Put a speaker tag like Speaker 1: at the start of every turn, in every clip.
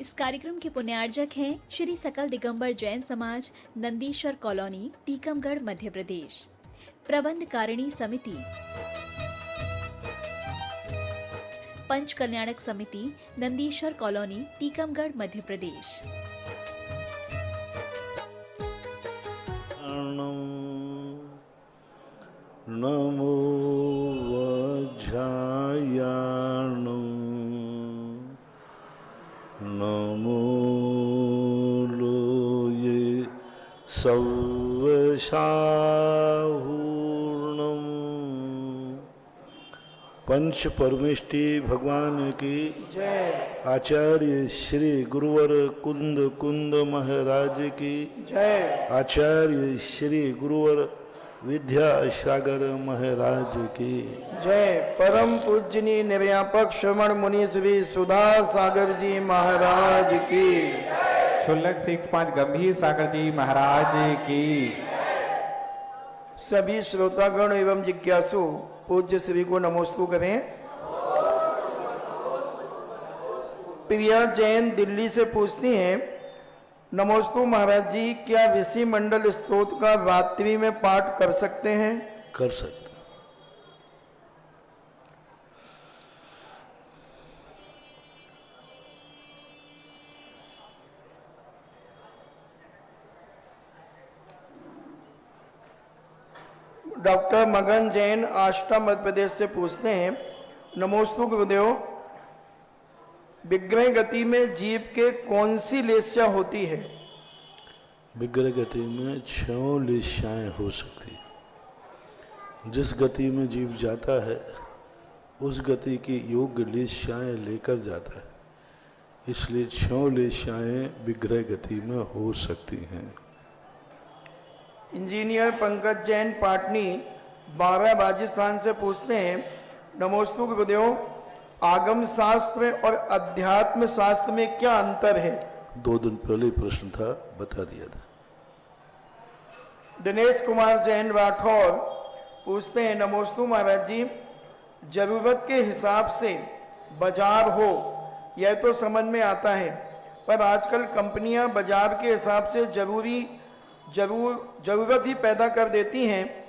Speaker 1: इस कार्यक्रम के पुण्यार्जक हैं श्री सकल दिगंबर जैन समाज, नंदीश्वर कॉलोनी, टीकमगढ़, मध्य प्रदेश। प्रबंध कारिणी समिति, पंच कल्याणक समिति, नंदीश्वर कॉलोनी, टीकमगढ़, मध्य प्रदेश।
Speaker 2: नमो वज्रायाणं नमो लोये सव्वशाहूर्णं। पंच परमेष्टि भगवान की जय। आचार्य श्री गुरुवर कुंद कुंद महाराज की जय। आचार्य श्री गुरुवर विद्या सागर महाराज की
Speaker 3: जय। परम पूजनीय निर्यापक श्रवण मुनि श्री सुधा सागर जी महाराज की।
Speaker 4: शुल्लक सिख पांच गंभीर सागर जी महाराज की।
Speaker 3: सभी श्रोतागण एवं जिज्ञासु पूज्य श्री को नमोस्तु करें। प्रिया जैन दिल्ली से पूछती हैं, नमोस्तु महाराज जी, क्या ऋषि मंडल स्तोत्र का रात्रि में पाठ कर सकते हैं?
Speaker 2: कर सकते।
Speaker 3: डॉक्टर मगन जैन आष्टा मध्य प्रदेश से पूछते हैं, नमोस्तु गुरुदेव, विग्रह गति में जीव के कौन सी लेस्या होती है?
Speaker 2: विग्रह गति में 6 लेस्याएं हो सकती। जिस गति में जीव जाता है उस गति की योग्य लेस्याएं लेकर जाता है, इसलिए 6 लेस्याएं विग्रह गति में हो सकती हैं।
Speaker 3: इंजीनियर पंकज जैन पाटनी 12 राजस्थान से पूछते हैं, नमोस्तु गुरुदेव, आगम शास्त्र और अध्यात्म शास्त्र में क्या अंतर है?
Speaker 2: 2 दिन पहले प्रश्न था, बता दिया था।
Speaker 3: दिनेश कुमार जैन राठौर पूछते हैं, नमोस्तु महाराज जी, जरूरत के हिसाब से बाजार हो यह तो समझ में आता है, पर आजकल कंपनियां बाजार के हिसाब से जरूरत ही पैदा कर देती हैं,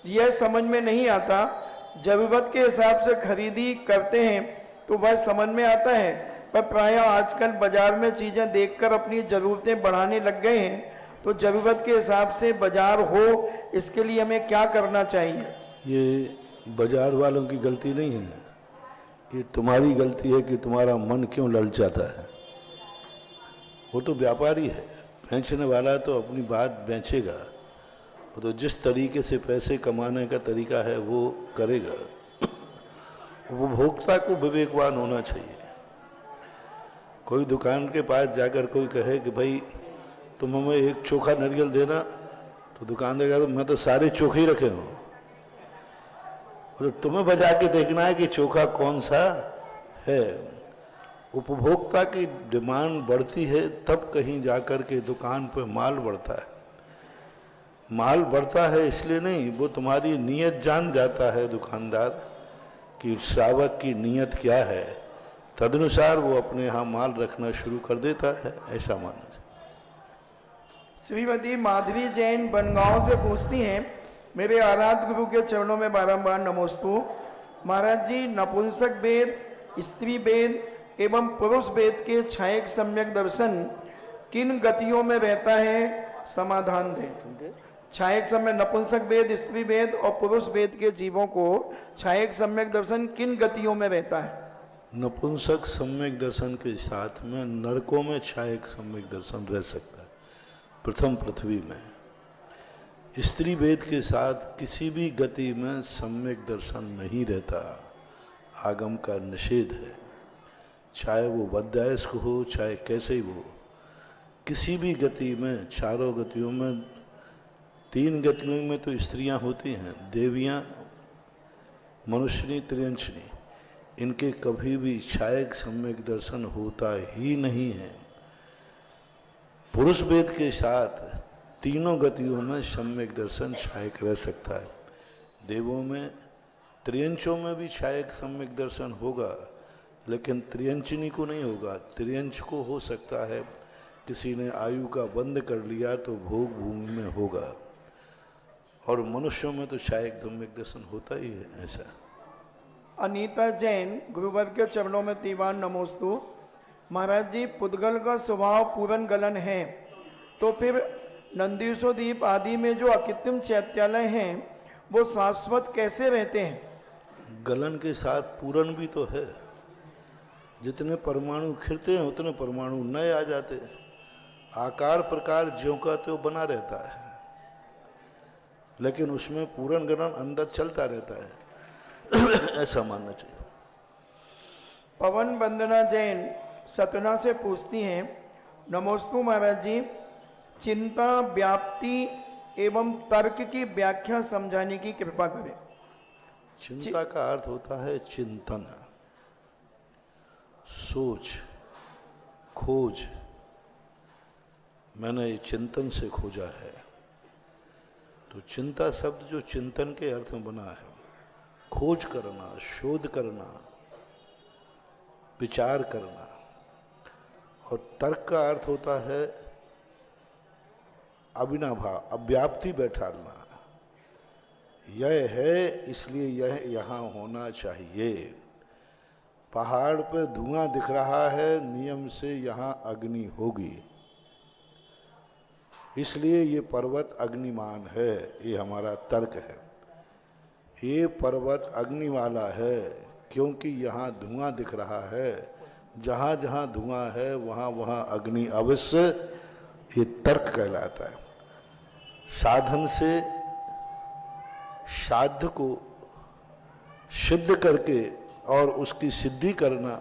Speaker 3: यह समझ में नहीं आता। जरूरत के हिसाब से खरीदी करते हैं तो वह समझ में आता है, पर प्रायः आजकल बाजार में चीजें देखकर अपनी जरूरतें बढ़ाने लग गए हैं, तो जरूरत के हिसाब से बाजार हो, इसके लिए हमें क्या करना चाहिए?
Speaker 2: ये बाजार वालों की गलती नहीं है, ये तुम्हारी गलती है कि तुम्हारा मन क्यों ललचाता है। वो तो व्यापारी है, बेचने वाला तो अपनी बात बेचेगा, वो तो जिस तरीके से पैसे कमाने का तरीका है वो करेगा। उपभोक्ता को विवेकवान होना चाहिए। कोई दुकान के पास जाकर कोई कहे कि भाई तुम हमें एक चोखा नारियल देना, तो दुकानदार कहता मैं तो सारे चोखे ही रखे हूँ। और तुम्हें बजा के देखना है कि चोखा कौन सा है। उपभोक्ता की डिमांड बढ़ती है तब कहीं जाकर के दुकान पे माल बढ़ता है। माल बढ़ता है इसलिए नहीं, वो तुम्हारी नीयत जान जाता है दुकानदार कि श्रावक की नीयत क्या है, तदनुसार वो अपने यहाँ माल रखना शुरू कर देता है, ऐसा माना जाए।
Speaker 3: श्रीमती माधवी जैन बनगांव से पूछती हैं, मेरे आराध्य गुरु के चरणों में बारंबार नमोस्तु महाराज जी, नपुंसक वेद, स्त्री वेद एवं पुरुष वेद के छायक सम्यक दर्शन किन गतियों में रहता है, समाधान दें। छायक सम्यक नपुंसक वेद, स्त्री वेद और पुरुष वेद के जीवों को छायक सम्यक दर्शन किन गतियों में रहता है?
Speaker 2: नपुंसक सम्यक दर्शन के साथ में नरकों में छायक सम्यक दर्शन रह सकता है, प्रथम पृथ्वी में। स्त्री वेद के साथ किसी भी गति में सम्यक दर्शन नहीं रहता, आगम का निषेध है। चाहे वो बद्यायस्क हो, चाहे कैसे ही हो, किसी भी गति में, चारों गतियों में, 3 गतियों में तो स्त्रियां होती हैं, देवियां, मनुष्यनी, त्रियंचनी, इनके कभी भी छायक सम्यक दर्शन होता ही नहीं है। पुरुष वेद के साथ तीनों गतियों में सम्यक दर्शन छायक रह सकता है। देवों में, त्रियंचों में भी छायक सम्यक दर्शन होगा, लेकिन त्रियंचिनी को नहीं होगा। त्रियंच को हो सकता है, किसी ने आयु का बंद कर लिया तो भोग भूमि में होगा, और मनुष्यों में तो शायद सम्यक दर्शन होता ही है ऐसा।
Speaker 3: अनीता जैन गुरुवर के चरणों में दीवान नमोस्तु। महाराज जी, पुद्गल का स्वभाव पूरन गलन है, तो फिर नंदीसोदीप आदि में जो अकृत्रिम चैत्यालय हैं वो शाश्वत कैसे रहते हैं?
Speaker 2: गलन के साथ पूरन भी तो है। जितने परमाणु खिरते हैं उतने परमाणु नए आ जाते हैं। आकार प्रकार ज्यों का त्यों बना रहता है, लेकिन उसमें पूरन गलन अंदर चलता रहता है ऐसा मानना चाहिए।
Speaker 3: पवन वंदना जैन सतना से पूछती हैं, नमोस्तु महाराज जी, चिंता, व्याप्ति एवं तर्क की व्याख्या समझाने की कृपा करें।
Speaker 2: चिंता का अर्थ होता है चिंतन, सोच, खोज। मैंने ये चिंतन से खोजा है, तो चिंता शब्द जो चिंतन के अर्थ में बना है, खोज करना, शोध करना, विचार करना। और तर्क का अर्थ होता है अविनाभाव, अव्याप्ति बैठाना। यह है इसलिए यह यहाँ होना चाहिए। पहाड़ पे धुआं दिख रहा है, नियम से यहाँ अग्नि होगी, इसलिए ये पर्वत अग्निमान है। ये हमारा तर्क है। ये पर्वत अग्नि वाला है क्योंकि यहाँ धुआं दिख रहा है। जहाँ जहाँ धुआं है वहाँ वहाँ अग्नि अवश्य, ये तर्क कहलाता है। साधन से साध्य को सिद्ध करके और उसकी सिद्धि करना,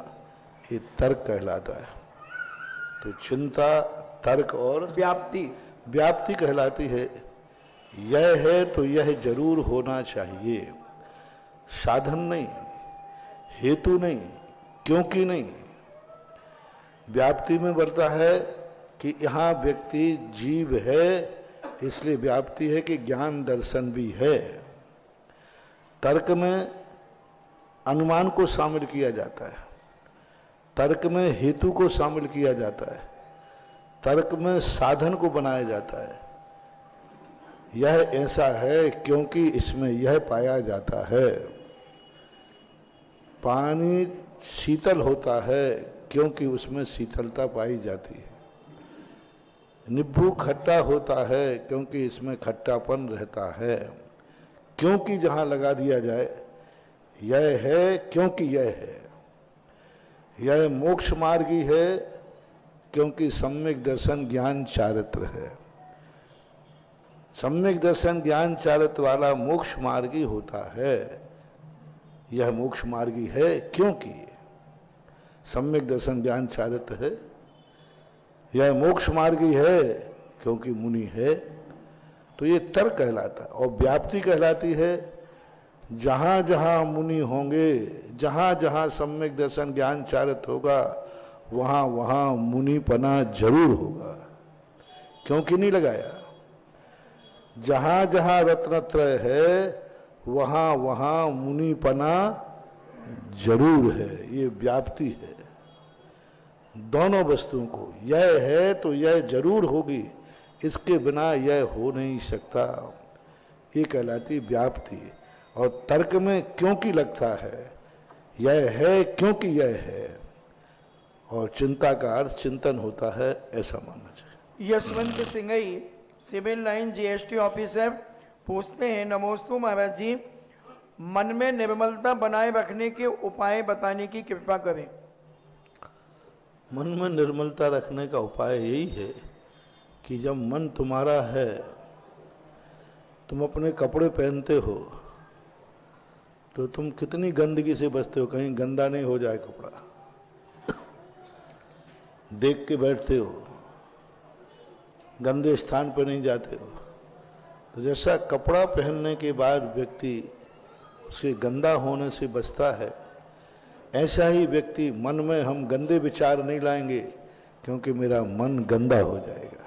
Speaker 2: ये तर्क कहलाता है। तो चिंता, तर्क और व्याप्ति कहलाती है। यह है तो यह जरूर होना चाहिए, साधन नहीं, हेतु नहीं, क्योंकि नहीं। व्याप्ति में बढ़ता है कि यहाँ व्यक्ति जीव है, इसलिए व्याप्ति है कि ज्ञान दर्शन भी है। तर्क में अनुमान को शामिल किया जाता है, तर्क में हेतु को शामिल किया जाता है, तर्क में साधन को बनाया जाता है। यह ऐसा है क्योंकि इसमें यह पाया जाता है। पानी शीतल होता है क्योंकि उसमें शीतलता पाई जाती है। नींबू खट्टा होता है क्योंकि इसमें खट्टापन रहता है। क्योंकि जहाँ लगा दिया जाए, यह है क्योंकि यह है। यह मोक्ष मार्गी है क्योंकि सम्यक दर्शन ज्ञान चारित्र है। सम्यक दर्शन ज्ञान चारित्र वाला मोक्ष मार्गी होता है। यह मोक्ष मार्गी है क्योंकि सम्यक दर्शन ज्ञान चारित्र है। यह मोक्ष मार्गी है क्योंकि मुनि है। तो ये तर्क कहलाता है। और व्याप्ति कहलाती है, जहाँ जहाँ मुनि होंगे, जहाँ जहाँ सम्यक दर्शन ज्ञान चारित्र होगा, वहाँ वहाँ मुनिपना जरूर होगा। क्योंकि नहीं लगाया। जहाँ जहाँ रत्नत्रय है वहाँ वहाँ मुनिपना जरूर है। ये व्याप्ति है। दोनों वस्तुओं को, यह है तो यह जरूर होगी, इसके बिना यह हो नहीं सकता। ये कहलाती व्याप्ति। और तर्क में क्योंकि लगता है, यह है क्योंकि यह है। और चिंता का अर्थ चिंतन होता है, ऐसा मानना चाहिए।
Speaker 3: Yashwant Singhai civil line GST officer पूछते हैं, नमोस्तु महाराज जी, मन में निर्मलता बनाए रखने के उपाय बताने की कृपा करें।
Speaker 2: मन में निर्मलता रखने का उपाय यही है कि जब मन तुम्हारा है, तुम अपने कपड़े पहनते हो तो तुम कितनी गंदगी से बचते हो, कहीं गंदा नहीं हो जाए कपड़ा, देख के बैठते हो, गंदे स्थान पर नहीं जाते हो। तो जैसा कपड़ा पहनने के बाद व्यक्ति उसके गंदा होने से बचता है, ऐसा ही व्यक्ति मन में हम गंदे विचार नहीं लाएंगे क्योंकि मेरा मन गंदा हो जाएगा।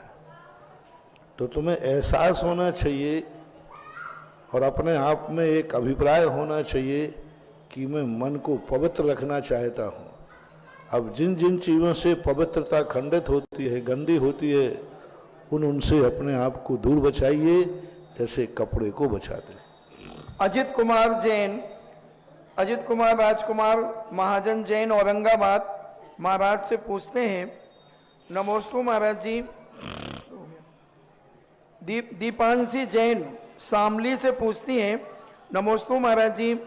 Speaker 2: तो तुम्हें एहसास होना चाहिए और अपने आप में एक अभिप्राय होना चाहिए कि मैं मन को पवित्र रखना चाहता हूँ। अब जिन जिन चीजों से पवित्रता खंडित होती है, गंदी होती है, उनसे अपने आप को दूर बचाइए, जैसे कपड़े को बचाते।
Speaker 3: अजित कुमार जैन, अजित कुमार राजकुमार महाजन जैन औरंगाबाद महाराज से पूछते हैं, नमोस्तु महाराज जी। दीपांशी जैन शामली से पूछती हैं, नमोस्तु महाराज जी,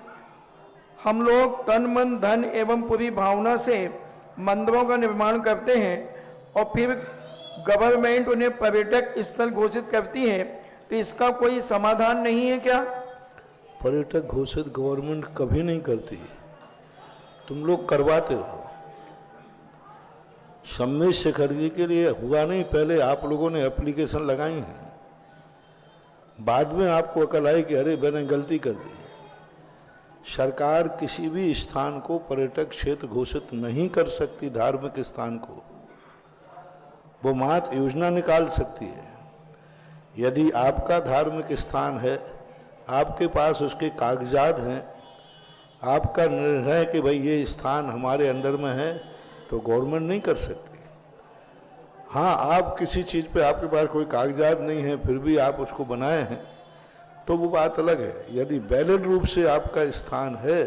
Speaker 3: हम लोग तन मन धन एवं पूरी भावना से मंदिरों का निर्माण करते हैं और फिर गवर्नमेंट उन्हें पर्यटक स्थल घोषित करती है, तो इसका कोई समाधान नहीं है क्या?
Speaker 2: पर्यटक घोषित गवर्नमेंट कभी नहीं करती, तुम लोग करवाते हो। सम्मेश शेखरजी के लिए हुआ नहीं, पहले आप लोगों ने एप्लीकेशन लगाई है, बाद में आपको अकल आई कि अरे मैंने गलती कर दी। सरकार किसी भी स्थान को पर्यटक क्षेत्र घोषित नहीं कर सकती, धार्मिक स्थान को। वो मात्र योजना निकाल सकती है। यदि आपका धार्मिक स्थान है, आपके पास उसके कागजात हैं, आपका निर्णय है कि भाई ये स्थान हमारे अंडर में है, तो गवर्नमेंट नहीं कर सकती। हाँ, आप किसी चीज़ पे आपके पास कोई कागजात नहीं है, फिर भी आप उसको बनाए हैं, तो वो बात अलग है। यदि वैलिड रूप से आपका स्थान है,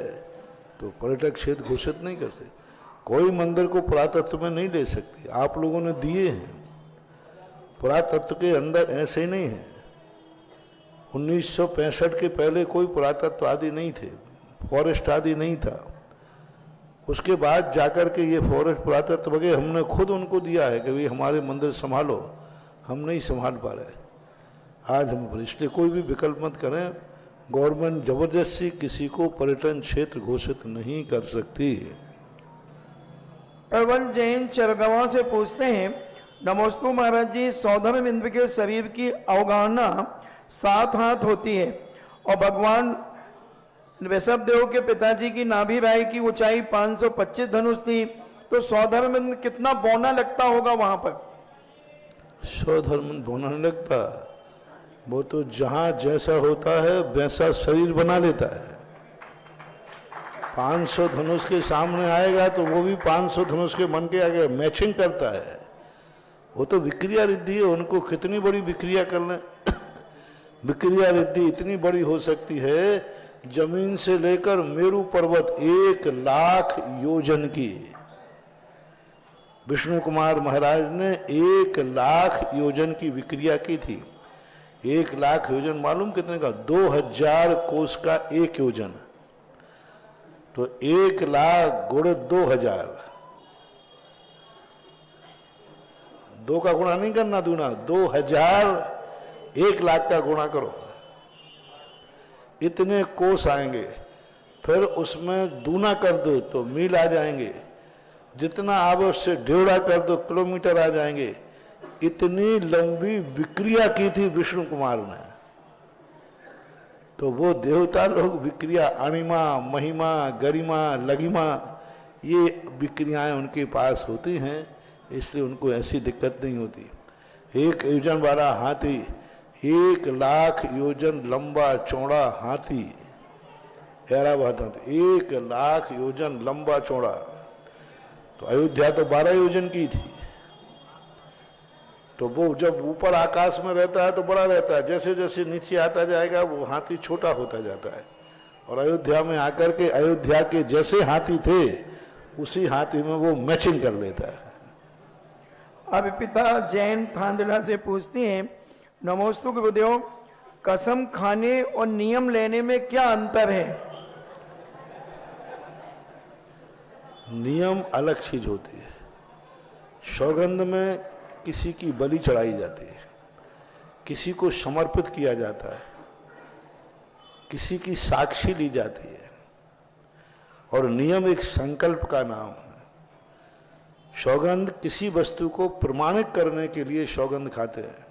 Speaker 2: तो पर्यटक क्षेत्र घोषित नहीं कर सकते। कोई मंदिर को पुरातत्व में नहीं ले सकती, आप लोगों ने दिए हैं। पुरातत्व के अंदर ऐसे ही नहीं है। 1965 के पहले कोई पुरातत्व आदि नहीं थे, फॉरेस्ट आदि नहीं था। उसके बाद जाकर के ये फॉरेस्ट पुरातत्व वगैरह हमने खुद उनको दिया है कि भाई हमारे मंदिर संभालो, हम नहीं संभाल पा रहे। आज हम इसलिए कोई भी विकल्प मत करें, गवर्नमेंट जबरदस्ती किसी को पर्यटन क्षेत्र घोषित नहीं कर सकती।
Speaker 3: प्रबल जैन चरगवा से पूछते हैं, नमोस्तु महाराज जी, सौधर्म इंद्र के शरीर की अवगाहना 7 हाथ होती है और भगवान वृषभ देव के पिताजी की नाभि राय की ऊंचाई 525 धनुष थी, तो सौधर्म इंद्र कितना बौना लगता होगा वहां पर?
Speaker 2: सौधर्म बौना नहीं लगता, वो तो जहां जैसा होता है वैसा शरीर बना लेता है। 500 धनुष के सामने आएगा तो वो भी 500 धनुष के मन के आगे मैचिंग करता है। वो तो विक्रिया रिद्धि है, उनको कितनी बड़ी विक्रिया करना। विक्रिया रिद्धि इतनी बड़ी हो सकती है, जमीन से लेकर मेरू पर्वत 1 लाख योजन की। विष्णु कुमार महाराज ने 1 लाख योजन की विक्रिया की थी। 1 लाख योजन मालूम कितने का? 2000 कोस का 1 योजन, तो 1 लाख गुणे 2000, 2 का गुणा नहीं करना दूना, 2000 1 लाख का गुणा करो, इतने कोस आएंगे। फिर उसमें दूना कर दो तो मील आ जाएंगे, जितना आप उससे 1.5 कर दो किलोमीटर आ जाएंगे। इतनी लंबी विक्रिया की थी विष्णु कुमार ने। तो वो देवता लोग विक्रिया, अणिमा, महिमा, गरिमा, लघिमा, ये विक्रियाएं उनके पास होती हैं, इसलिए उनको ऐसी दिक्कत नहीं होती। 1 योजन वाला हाथी, 1 लाख योजन लंबा चौड़ा हाथी, ऐरावत हाथी, 1 लाख योजन लंबा चौड़ा। तो अयोध्या तो 12 योजन की थी। तो वो जब ऊपर आकाश में रहता है तो बड़ा रहता है, जैसे जैसे नीचे आता जाएगा वो हाथी छोटा होता जाता है। और अयोध्या में आकर के अयोध्या के जैसे हाथी थे उसी हाथी में वो मैचिंग कर लेता है।
Speaker 3: अब पिता जैन थांदला से पूछती हैं, नमोस्तु गुरुदेव, कसम खाने और नियम लेने में क्या अंतर है?
Speaker 2: नियम अलग चीज होती है। सौगंध में किसी की बलि चढ़ाई जाती है, किसी को समर्पित किया जाता है, किसी की साक्षी ली जाती है, और नियम एक संकल्प का नाम है। सौगंध किसी वस्तु को प्रमाणित करने के लिए सौगंध खाते हैं।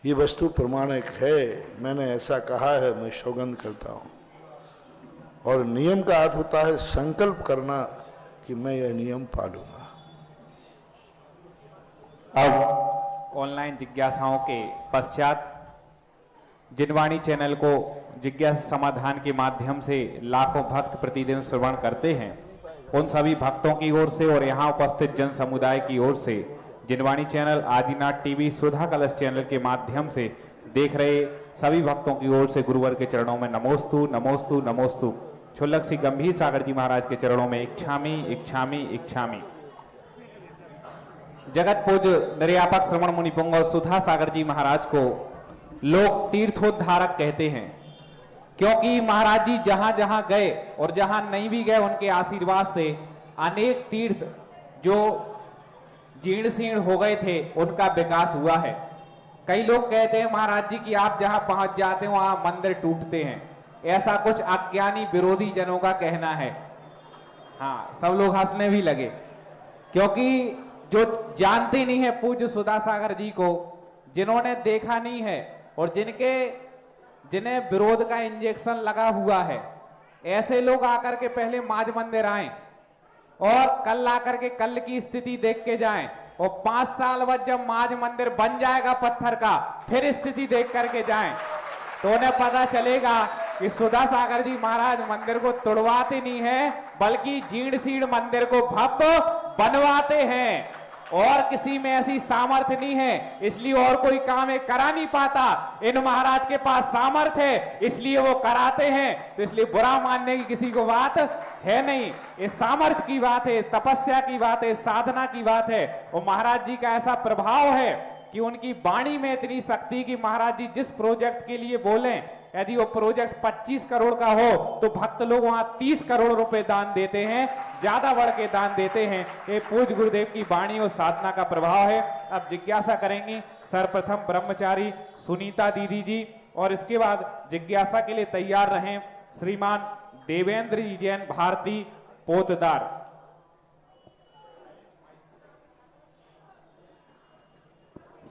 Speaker 2: ये वस्तु प्रमाणिक है, मैंने ऐसा कहा है, मैं सौगंध करता हूं। और नियम का अर्थ होता है संकल्प करना कि मैं यह नियम पालूंगा।
Speaker 4: अब ऑनलाइन जिज्ञासाओं के पश्चात जिनवाणी चैनल को जिज्ञासा समाधान के माध्यम से लाखों भक्त प्रतिदिन श्रवण करते हैं, उन सभी भक्तों की ओर से और यहाँ उपस्थित जन समुदाय की ओर से जिनवाणी चैनल, आदिनाथ टीवी, सुधा कलश चैनल के माध्यम से देख रहे सभी भक्तों की ओर से गुरुवर के चरणों में नमोस्तु नमोस्तु नमोस्तु। क्षुल्लक श्री गंभीर सागर जी महाराज के चरणों में इच्छामी इच्छामी इच्छामी। जगत पूज निर्यापक श्रवण मुनि पुंग और सुधा सागर जी महाराज को लोग तीर्थोद्धारक कहते हैं, क्योंकि महाराज जी जहां जहां गए और जहां नहीं भी गए उनके आशीर्वाद से अनेक तीर्थ जो जीर्ण शीर्ण हो गए थे उनका विकास हुआ है। कई लोग कहते हैं महाराज जी कि आप जहां पहुंच जाते हो वहां मंदिर टूटते हैं, ऐसा कुछ अज्ञानी विरोधी जनों का कहना है। हाँ, सब लोग हंसने भी लगे, क्योंकि जो जानते नहीं है पूज्य सुधा सागर जी को, जिन्होंने देखा नहीं है और जिन्हें विरोध का इंजेक्शन लगा हुआ है, ऐसे लोग आकर के पहले माज मंदिर आए और कल आकर के कल की स्थिति देख के जाएं, और 5 साल बाद जब माज मंदिर बन जाएगा पत्थर का, फिर स्थिति देख करके जाएं, तो उन्हें पता चलेगा कि सुधा सागर जी महाराज मंदिर को तोड़वाते नहीं है, बल्कि जीर्ण शीर्ण मंदिर को भव्य बनवाते हैं। और किसी में ऐसी सामर्थ्य नहीं है, इसलिए और कोई काम है करा नहीं पाता। इन महाराज के पास सामर्थ्य है, इसलिए वो कराते हैं। तो इसलिए बुरा मानने की किसी को बात है नहीं, ये सामर्थ्य की बात है, तपस्या की बात है, साधना की बात है। और महाराज जी का ऐसा प्रभाव है कि उनकी वाणी में इतनी शक्ति कि महाराज जी जिस प्रोजेक्ट के लिए बोले, यदि वो प्रोजेक्ट 25 करोड़ का हो तो भक्त लोग वहां 30 करोड़ रुपए दान देते हैं, ज्यादा बढ़ के दान देते हैं। ये पूज्य गुरुदेव की वाणी और साधना का प्रभाव है। अब जिज्ञासा करेंगी सर्वप्रथम ब्रह्मचारी सुनीता दीदी जी, और इसके बाद जिज्ञासा के लिए तैयार रहें श्रीमान देवेंद्र जी जैन भारती पोतदार।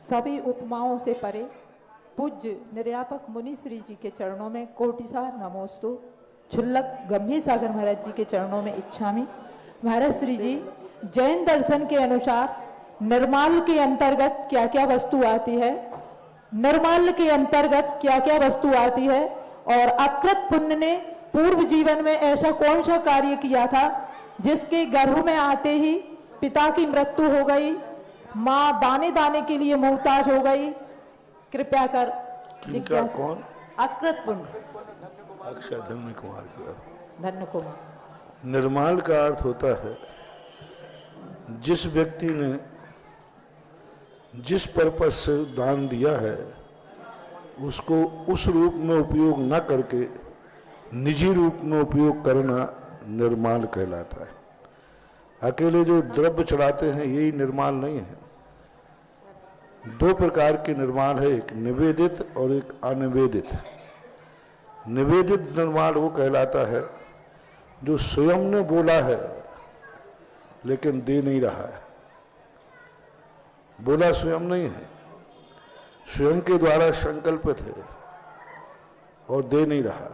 Speaker 5: सभी उपमाओं से परे पूज्य निर्यापक मुनि श्री जी के चरणों में कोटिसा नमोस्तु। क्षुल्लक गंभीर सागर महाराज जी के चरणों में इच्छामी। महाराज श्री जी, जैन दर्शन के अनुसार निर्माल के अंतर्गत क्या क्या वस्तु आती है, निर्माल के अंतर्गत क्या क्या वस्तु आती है, और अकृत पुण्य ने पूर्व जीवन में ऐसा कौन सा कार्य किया था जिसके गर्भ में आते ही पिता की मृत्यु हो गई, माँ दाने दाने के लिए मोहताज हो गई। कृपया कर जिज्ञासा।
Speaker 2: कौन?
Speaker 5: अकृत पुण्य।
Speaker 2: अक्षय धन्य कुमार का।
Speaker 5: धन्य कुमार।
Speaker 2: निर्माल का अर्थ होता है जिस व्यक्ति ने जिस पर्पज से दान दिया है उसको उस रूप में उपयोग न करके निजी रूप में उपयोग करना निर्माल कहलाता है। अकेले जो द्रव्य चढ़ाते हैं यही निर्माल नहीं है। 2 प्रकार के निर्माल है, एक निवेदित और एक अनिवेदित। निवेदित निर्माल वो कहलाता है जो स्वयं ने बोला है लेकिन दे नहीं रहा है। बोला स्वयं नहीं है, स्वयं के द्वारा संकल्पित है और दे नहीं रहा।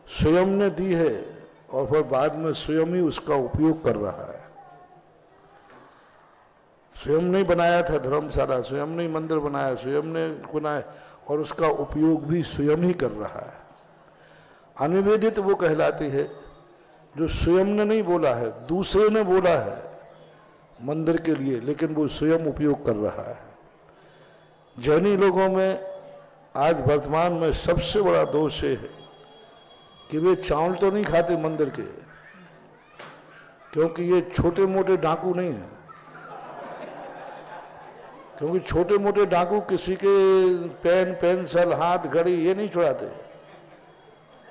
Speaker 2: स्वयं ने दी है और फिर बाद में स्वयं ही उसका उपयोग कर रहा है। स्वयं ने बनाया था धर्मशाला, स्वयं ने मंदिर बनाया, स्वयं ने बनाया और उसका उपयोग भी स्वयं ही कर रहा है। अनिवेदित वो कहलाती है जो स्वयं ने नहीं बोला है, दूसरे ने बोला है मंदिर के लिए, लेकिन वो स्वयं उपयोग कर रहा है। जैनी लोगों में आज वर्तमान में सबसे बड़ा दोष ये है कि वे चावल तो नहीं खाते मंदिर के, क्योंकि ये छोटे मोटे डाकू नहीं है। क्योंकि छोटे मोटे डाकू किसी के पेन, पेंसिल, हाथ, घड़ी ये नहीं चुराते,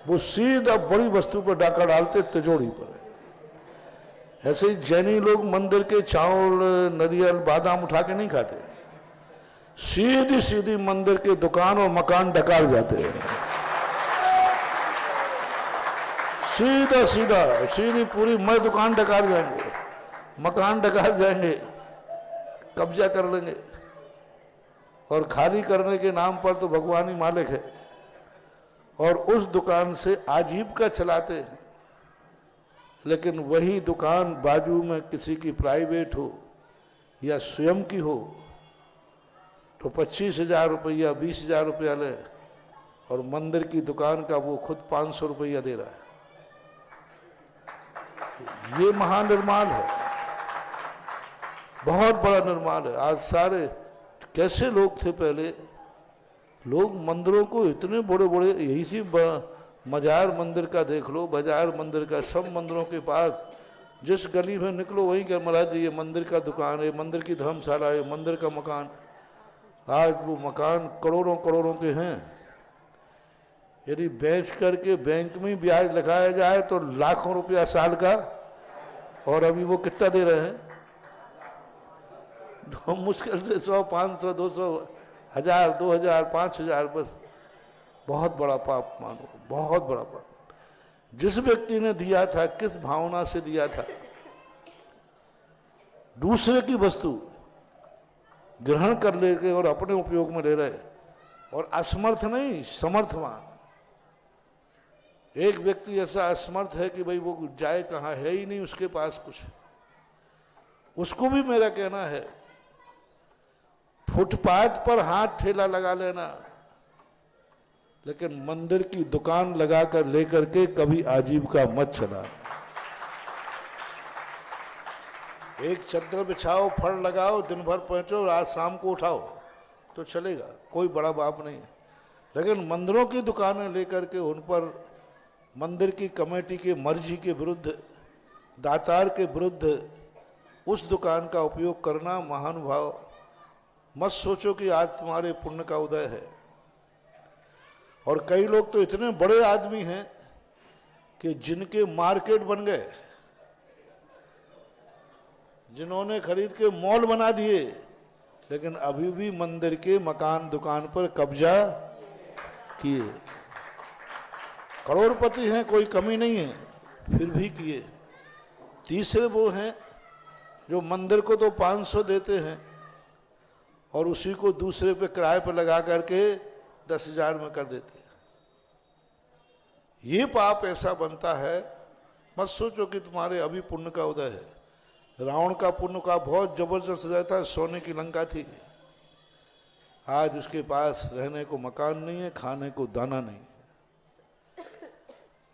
Speaker 2: वो सीधा बड़ी वस्तु पर डाका डालते तिजोरी पर। ऐसे ही जैनी लोग मंदिर के चावल, नारियल, बादाम उठा के नहीं खाते, सीधी सीधी मंदिर के दुकान और मकान डकार जाते हैं। सीधा सीधा सीधी पूरी मैं दुकान डकार जाएंगे, मकान डकार जाएंगे, कब्जा कर लेंगे, और खाली करने के नाम पर तो भगवान ही मालिक है। और उस दुकान से आजीविका चलाते हैं। लेकिन वही दुकान बाजू में किसी की प्राइवेट हो या स्वयं की हो तो 25,000 रुपया, 20,000 रुपया ले, और मंदिर की दुकान का वो खुद 500 रुपया दे रहा है। ये महानिर्माण है, बहुत बड़ा निर्माण है। आज सारे कैसे लोग थे पहले, लोग मंदिरों को इतने बड़े बड़े, यही सी मजार मंदिर का देख लो, बाजार मंदिर का, सब मंदिरों के पास जिस गली में निकलो वहीं कर महाराज जी ये मंदिर का दुकान है, मंदिर की धर्मशाला है, मंदिर का मकान। आज वो मकान करोड़ों करोड़ों के हैं। यदि बेच करके बैंक में ब्याज लगाया जाए तो लाखों रुपया साल का, और अभी वो कितना दे रहे हैं? तो मुश्किल से 100, 500, 200, 1000, 2000, 5000, बस बहुत बड़ा पाप मानो, बहुत बड़ा पाप। जिस व्यक्ति ने दिया था किस भावना से दिया था, दूसरे की वस्तु ग्रहण कर लेके और अपने उपयोग में ले रहे, और असमर्थ नहीं समर्थवान। एक व्यक्ति ऐसा असमर्थ है कि भाई वो जाए कहां, है ही नहीं उसके पास कुछ, उसको भी मेरा कहना है फुटपाथ पर हाथ ठेला लगा लेना, लेकिन मंदिर की दुकान लगाकर लेकर के कभी आजीविका मत चला। एक चद्दर बिछाओ, फड़ लगाओ, दिन भर पहुंचो, रात शाम को उठाओ तो चलेगा, कोई बड़ा बाप नहीं। लेकिन मंदिरों की दुकानें लेकर के उन पर मंदिर की कमेटी के मर्जी के विरुद्ध, दातार के विरुद्ध उस दुकान का उपयोग करना, महानुभाव मत सोचो कि आज तुम्हारे पुण्य का उदय है। और कई लोग तो इतने बड़े आदमी हैं कि जिनके मार्केट बन गए, जिन्होंने खरीद के मॉल बना दिए, लेकिन अभी भी मंदिर के मकान दुकान पर कब्जा किए। करोड़पति हैं, कोई कमी नहीं है, फिर भी किए। तीसरे वो हैं जो मंदिर को तो 500 देते हैं और उसी को दूसरे पे किराए पर लगा करके 10,000 में कर देते हैं। ये पाप ऐसा बनता है, मत सोचो कि तुम्हारे अभी पुण्य का उदय है। रावण का पुण्य का बहुत जबरदस्त उदय था, सोने की लंका थी। आज उसके पास रहने को मकान नहीं है, खाने को दाना नहीं।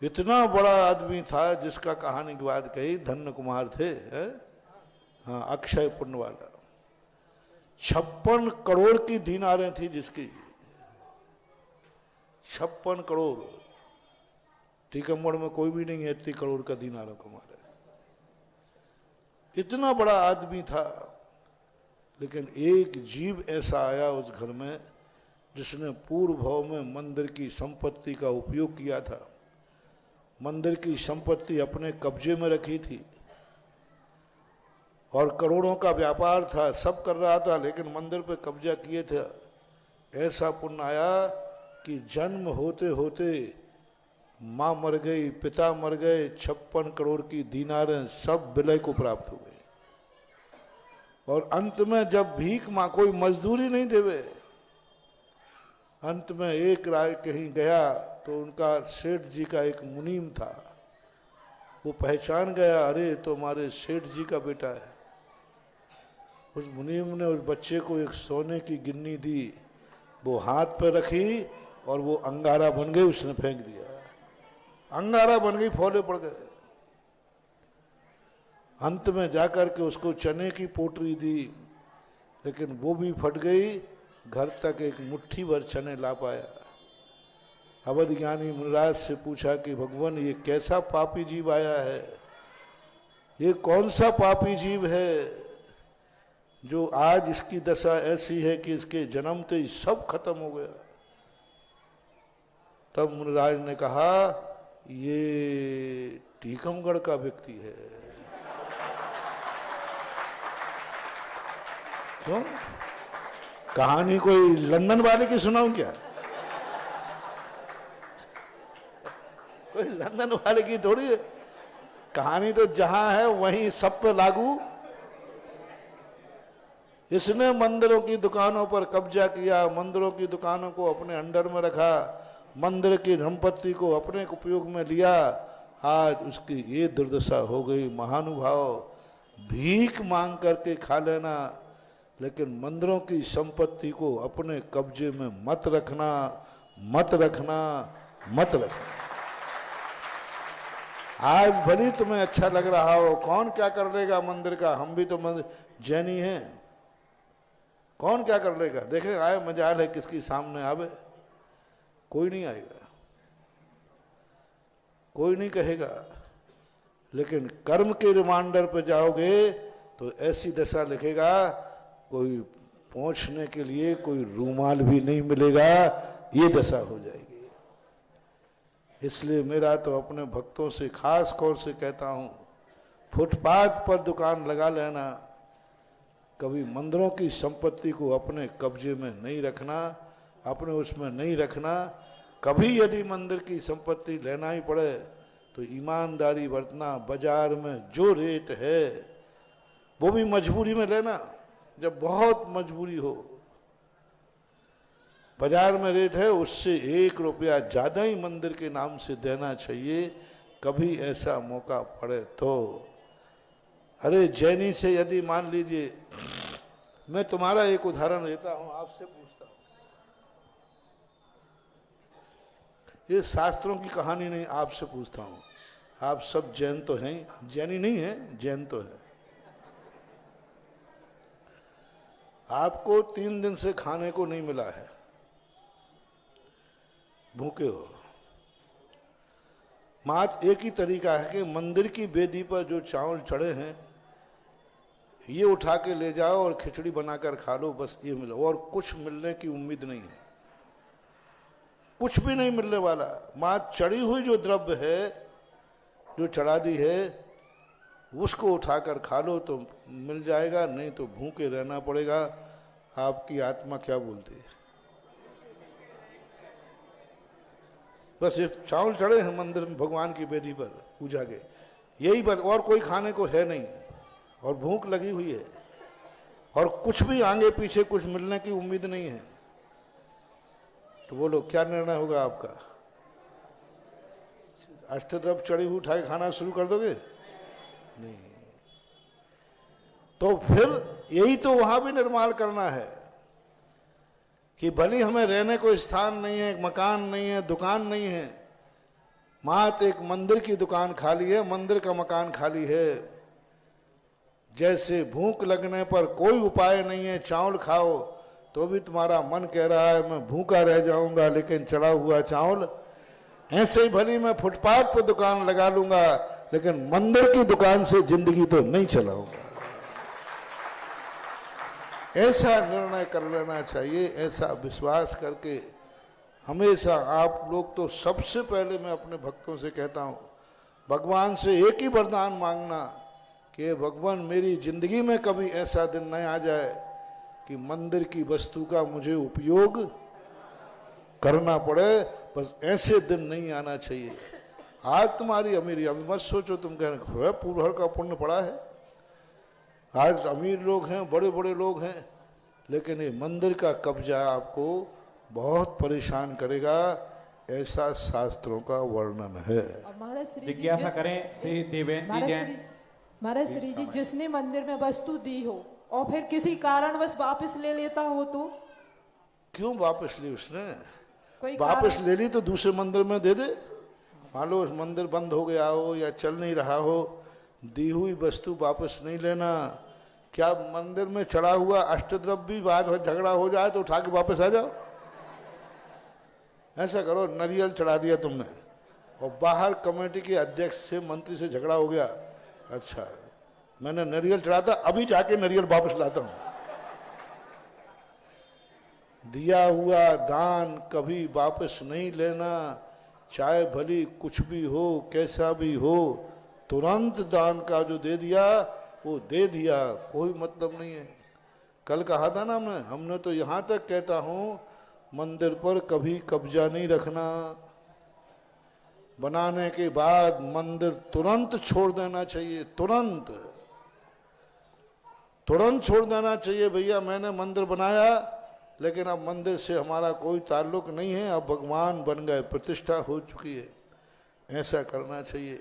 Speaker 2: इतना बड़ा आदमी था जिसका कहानी की बात कही, धन्य कुमार थे, हाँ, अक्षय पुण्य वाला। 56 करोड़ की दीनारें थी जिसकी, 56 करोड़। टीकमगढ़ में कोई भी नहीं है इतनी करोड़ का दीनारों कमा रहे। इतना बड़ा आदमी था, लेकिन एक जीव ऐसा आया उस घर में जिसने पूर्व भाव में मंदिर की संपत्ति का उपयोग किया था, मंदिर की संपत्ति अपने कब्जे में रखी थी और करोड़ों का व्यापार था, सब कर रहा था, लेकिन मंदिर पे कब्जा किए थे। ऐसा पुण्य आया कि जन्म होते होते माँ मर गई, पिता मर गए, 56 करोड़ की दीनारें सब विलय को प्राप्त हो गई। और अंत में जब भीख माँ, कोई मजदूरी नहीं देवे, अंत में एक राय कहीं गया तो उनका सेठ जी का एक मुनीम था, वो पहचान गया, अरे तो हमारे सेठ जी का बेटा है। उस मुनीम ने उस बच्चे को एक सोने की गिन्नी दी, वो हाथ पे रखी और वो अंगारा बन गई, उसने फेंक दिया, अंगारा बन गई, फौले पड़ गए। अंत में जाकर के उसको चने की पोटली दी, लेकिन वो भी फट गई, घर तक एक मुट्ठी भर चने ला पाया। अवध ज्ञानी मुनिराज से पूछा कि भगवान ये कैसा पापी जीव आया है, ये कौन सा पापी जीव है जो आज इसकी दशा ऐसी है कि इसके जन्मते ही सब खत्म हो गया। तब मुनिराज ने कहा ये टीकमगढ़ का व्यक्ति है। क्यों? कहानी कोई लंदन वाले की सुनाऊं क्या? कोई लंदन वाले की थोड़ी है कहानी, तो जहां है वहीं सब पे लागू। इसने मंदिरों की दुकानों पर कब्जा किया, मंदिरों की दुकानों को अपने अंडर में रखा, मंदिर की संपत्ति को अपने उपयोग में लिया। आज उसकी ये दुर्दशा हो गई। महानुभाव, भीख मांग करके खा लेना, लेकिन मंदिरों की संपत्ति को अपने कब्जे में मत रखना, मत रखना, मत रखना। आज भली तुम्हें अच्छा लग रहा हो, कौन क्या कर लेगा मंदिर का, हम भी तो जैनी हैं, कौन क्या कर लेगा। देखे आए मजाल है किसकी सामने आवे, कोई नहीं आएगा, कोई नहीं कहेगा। लेकिन कर्म के रिमांडर पे जाओगे तो ऐसी दशा लिखेगा, कोई पहुंचने के लिए कोई रूमाल भी नहीं मिलेगा, ये दशा हो जाएगी। इसलिए मेरा तो अपने भक्तों से खास तौर से कहता हूं, फुटपाथ पर दुकान लगा लेना, कभी मंदिरों की संपत्ति को अपने कब्जे में नहीं रखना, अपने उसमें नहीं रखना। कभी यदि मंदिर की संपत्ति लेना ही पड़े तो ईमानदारी बरतना, बाजार में जो रेट है वो भी मजबूरी में लेना, जब बहुत मजबूरी हो। बाजार में रेट है उससे 1 रुपया ज्यादा ही मंदिर के नाम से देना चाहिए, कभी ऐसा मौका पड़े तो। अरे जैनी से यदि मान लीजिए, मैं तुम्हारा एक उदाहरण देता हूं, आपसे पूछता हूं, ये शास्त्रों की कहानी नहीं, आपसे पूछता हूं, आप सब जैन तो हैं, जैनी नहीं है, जैन तो है। आपको 3 दिन से खाने को नहीं मिला है, भूखे हो। मात्र एक ही तरीका है कि मंदिर की वेदी पर जो चावल चढ़े हैं ये उठा के ले जाओ और खिचड़ी बनाकर खा लो, बस ये मिलो, और कुछ मिलने की उम्मीद नहीं है, कुछ भी नहीं मिलने वाला। मात्र चढ़ी हुई जो द्रव्य है, जो चढ़ा दी है, उसको उठाकर खा लो तो मिल जाएगा, नहीं तो भूखे रहना पड़ेगा। आपकी आत्मा क्या बोलती है? बस ये चावल चढ़े हैं मंदिर में, भगवान की वेदी पर पूजा के, यही बस, और कोई खाने को है नहीं, और भूख लगी हुई है, और कुछ भी आगे पीछे कुछ मिलने की उम्मीद नहीं है। तो बोलो क्या निर्णय होगा आपका? अष्टद्रव्य चढ़ी हुई उठा के खाना शुरू कर दोगे? नहीं। तो फिर यही तो वहां भी निर्माण करना है कि भले हमें रहने को स्थान नहीं है, मकान नहीं है, दुकान नहीं है, मात्र एक मंदिर की दुकान खाली है, मंदिर का मकान खाली है। जैसे भूख लगने पर कोई उपाय नहीं है, चावल खाओ तो भी तुम्हारा मन कह रहा है मैं भूखा रह जाऊंगा लेकिन चढ़ा हुआ चावल, ऐसे ही भली मैं फुटपाथ पर दुकान लगा लूंगा लेकिन मंदिर की दुकान से जिंदगी तो नहीं चलाऊंगा। ऐसा निर्णय कर लेना चाहिए, ऐसा विश्वास करके हमेशा आप लोग तो सबसे पहले मैं अपने भक्तों से कहता हूं, भगवान से एक ही वरदान मांगना कि भगवान मेरी जिंदगी में कभी ऐसा दिन न आ जाए कि मंदिर की वस्तु का मुझे उपयोग करना पड़े, बस ऐसे दिन नहीं आना चाहिए। आज तुम्हारी अमीरी, अभी मत सोचो तुम कह रहे पूर्वहर का पुण्य पड़ा है, आज अमीर लोग हैं, बड़े बड़े लोग हैं, लेकिन ये मंदिर का कब्जा आपको बहुत परेशान करेगा, ऐसा शास्त्रों का वर्णन है।
Speaker 4: जिज्ञासा करें श्री देवेंद्र जी जैन।
Speaker 5: महाराज श्री जी, जिसने मंदिर में वस्तु दी हो और फिर किसी कारणवश वापस ले लेता हो तो?
Speaker 2: क्यों वापस ली उसने?
Speaker 5: कोई
Speaker 2: वापस ले ली तो दूसरे मंदिर में दे दे। मान लो मंदिर बंद हो गया हो या चल नहीं रहा हो, दी हुई वस्तु वापस नहीं लेना। क्या मंदिर में चढ़ा हुआ अष्टद्रव्य भी बाद झगड़ा हो जाए तो उठा के वापस आ जाओ? ऐसा करो, नारियल चढ़ा दिया तुमने और बाहर कमेटी के अध्यक्ष से मंत्री से झगड़ा हो गया, अच्छा मैंने नारियल चढ़ा था, अभी जाके नारियल वापस लाता हूं। दिया हुआ दान कभी वापस नहीं लेना, चाहे भली कुछ भी हो, कैसा भी हो, तुरंत दान का जो दे दिया वो दे दिया, कोई मतलब नहीं है। कल कहा था ना हमने तो यहां तक कहता हूं, मंदिर पर कभी कब्जा नहीं रखना, बनाने के बाद मंदिर तुरंत छोड़ देना चाहिए, तुरंत छोड़ देना चाहिए। भैया मैंने मंदिर बनाया लेकिन अब मंदिर से हमारा कोई ताल्लुक नहीं है, अब भगवान बन गए, प्रतिष्ठा हो चुकी है, ऐसा करना चाहिए।